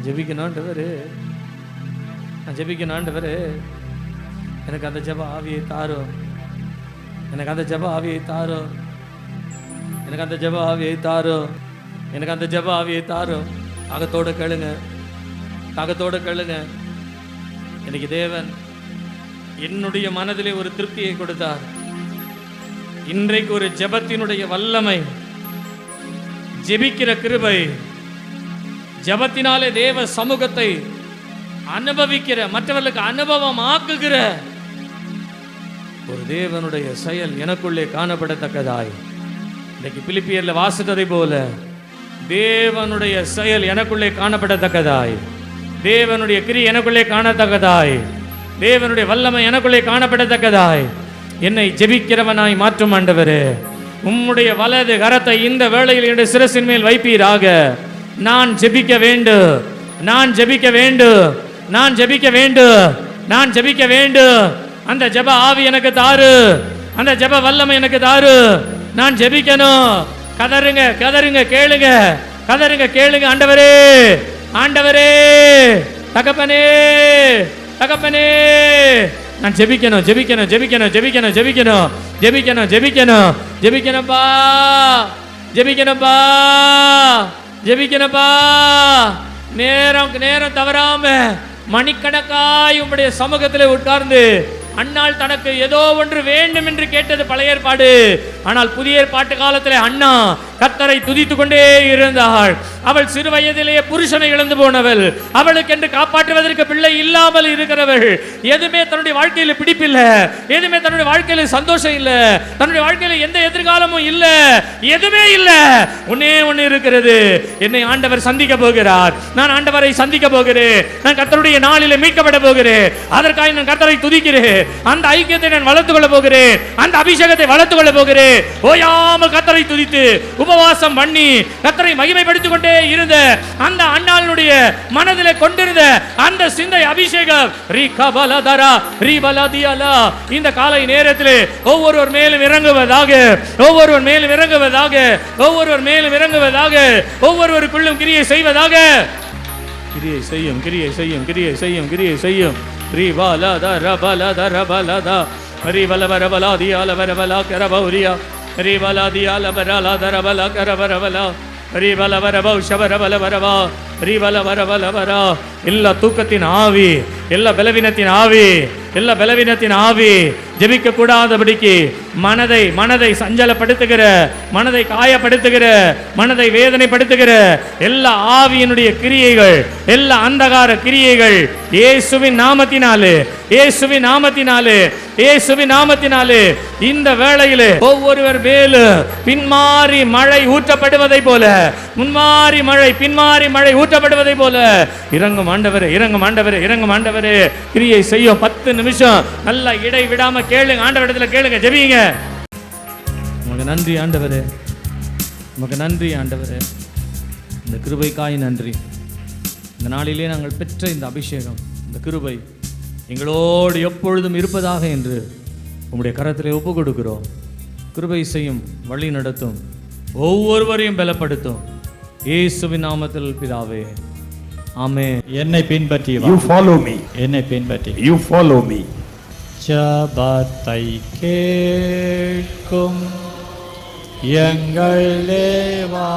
ஜெபிக்கணும் ஆண்டவரே, நான் ஜெபிக்கணும் ஆண்டவரே. எனக்கு அந்த ஜெப ஆவியை தாரும், எனக்கு அந்த ஜெப ஆவியை தாரும், எனக்கு அந்த ஜெப ஆவியை தாரும், எனக்கு அந்த ஜெப ஆவியை தாரும். தாகத்தோடு கேளுங்க, தாகத்தோடு கேளுங்க. எனக்கு தேவன் என்னுடைய மனதிலே ஒரு திருப்தியை கொடுத்தார். இன்றைக்கு ஒரு ஜெபத்தினுடைய வல்லமை, ஜெபிக்கிற கிருபை, ஜெபத்தினாலே தேவ சமூகத்தை அனுபவிக்கிற, மற்றவர்களுக்கு அனுபவம் ஆக்குகிற ஒரு தேவனுடைய செயல் எனக்குள்ளே காணப்படத்தக்கதாய். இன்னைக்கு பிலிப்பியர்ல வாசித்ததை போல தேவனுடைய செயல் எனக்குள்ளே காணப்படத்தக்கதாய், தேவனுடைய கிரி எனக்குள்ளே காணத்தக்கதாய், தேவனுடைய வல்லமை எனக்குள்ளே காணப்படத்தக்கதாய் என்னை ஜெபிக்கிறவனாய் மாற்றும் ஆண்டவரே. உம்முடைய வலது கரத்தை இந்த வேளையில் என்னுடைய சிரசின் மேல் வைப்பீராக. நான் ஜெபிக்க வேண்டும், நான் ஜெபிக்க வேண்டும், நான் ஜெபிக்க வேண்டும், நான் ஜெபிக்க வேண்டும். அந்த ஜெப ஆவி எனக்கு தாரு, அந்த ஜெப வல்லமை எனக்கு தாரு. நான் ஜெபிக்கணும். கதறுங்க, கதறுங்க, கேளுங்க, கதறுங்க, கேளுங்க. ஆண்டவரே, ஆண்டவரே, தகப்பனே, தகப்பனே, நான் ஜெபிக்கணும், ஜெபிக்கணும், ஜெபிக்கணும், ஜெபிக்கணும், ஜெபிக்கணும், ஜெபிக்கணும், ஜெபிக்கணும், ஜெபிக்கணும்பா, ஜெபிக்கணும்பா, ஜெபிக்கணும்பா. நேரம் நேரம் தவறாம மணிக்கணக்காய் உம்முடைய சமூகத்தில் உட்கார்ந்து அண்ணாள் தனக்கு ஏதோ ஒன்று வேண்டும் என்று கேட்டது பழைய ஏற்பாடு. ஆனால் புதிய ஏற்பாட்டு காலத்தில் அண்ணா கர்த்தரை துதித்து கொண்டே இருந்தாள். அவள் சிறு வயதிலேயே புருஷனை இழந்து போனவள், அவளுக்கு என்று காப்பாற்றுவதற்கு பிள்ளை இல்லாமல் இருக்கிறவள். எதுவுமே தன்னுடைய வாழ்க்கையில் பிடிப்பில்லை, எதுவுமே தன்னுடைய வாழ்க்கையில சந்தோஷம் இல்லை, தன்னுடைய வாழ்க்கையில எந்த எதிர்காலமும் இல்லை, எதுவுமே இல்லை. ஒன்னே ஒன்று இருக்கிறது, என்னை ஆண்டவர் சந்திக்க போகிறார், நான் ஆண்டவரை சந்திக்க போகிறேன், நான் கர்த்தருடைய நாளிலே மீட்கப்பட போகிறேன், அதற்காக நான் கர்த்தரை துதிக்கிறேன். அந்த ஐக்கியத்தை நான் வளர்த்துக் கொள்ள போகிறேன், அந்த அபிஷேகத்தை வளர்த்துக் கொள்ள போகிறேன். ஓயாமல் கர்த்தரை துதித்து உபவாசம் பண்ணி கர்த்தரை மகிமைப்படுத்திக் கொண்டே இருந்த அந்த அண்ணாளுடைய மனதிலே கொண்டிருந்த அந்த சிந்தை அபிஷேகம் இந்த காலை நேரத்திலே ஒவ்வொருவர் மேலும் இறங்குவதாக, ஒவ்வொருவர் மேலும் இறங்குவதாக, ஒவ்வொருவர் மேலும் இறங்குவதாக, ஒவ்வொருவருக்குள்ளும் கிரியை செய்வதாக. கிரியை செய்யும், கிரியை செய்யும், கிரியை செய்யும், கிரியை செய்யும். ரீபாலதா ரபலதா ரபலதா ரீபலவரபலா தியாலவரபலா கரபௌரியா ரீபலா லபரலா கரபரபலா ரீபலவரபௌ ஷபரபலவரபா ரீபலவரபலவரா. எல்லா தூக்கத்தின் ஆவி, எல்லா பலவீனத்தின் ஆவி, எல்லா பலவீனத்தின் ஆவி ஜெபிக்க கூடாதபடிக்கு மனதை மனதை சஞ்சலப்படுத்துகிற, மனதை காயப்படுத்துகிற, மனதை வேதனைப்படுத்துகிற எல்லா ஆவியினுடைய கிரியைகள், எல்லா அந்தகார கிரியைகள் இயேசுவின் நாமத்தினாலே, இயேசுவின் நாமத்தினாலே, இயேசுவின் நாமத்தினாலே இந்த வேளையிலே ஒவ்வொருவர் மேலும் பின்மாறி மழை ஊற்றப்படுவதை போல, முன்மாறி மழை பின்மாறி மழை ஊற்றப்படுவதை போல இறங்கும் ஆண்டவரே, இறங்கும் ஆண்டவரே, இறங்கும் ஆண்டவரே. கிரியை செய்யும். 10 நிமிஷம் நல்லா இடை விடாம கேளுங்க, ஆண்டவரிடத்துல கேளுங்க, ஜெபிங்க. உமக்கு நன்றி ஆண்டவரே, உமக்கு நன்றி ஆண்டவரே, இந்த கிருபைக்காய் நன்றி. இந்த நாளிலே நாங்கள் பெற்ற இந்த அபிஷேகம், இந்த கிருபை எங்களோடு எப்பொழுதும் இருப்பதாக என்று உம்முடைய கரத்திலே ஒப்பு கொடுக்கிறோம். கிருபை செய்யும், வழி நடத்தும், ஒவ்வொருவரையும் பலப்படுத்தும். இயேசுவின் நாமத்தில் பிதாவே, ஆமென்.
என்னை பின்பற்றி வா.
You follow me.
என்னை பின்பற்றி.
You follow me.
ஜெபத்தை கேட்கும் எங்கள் தேவா.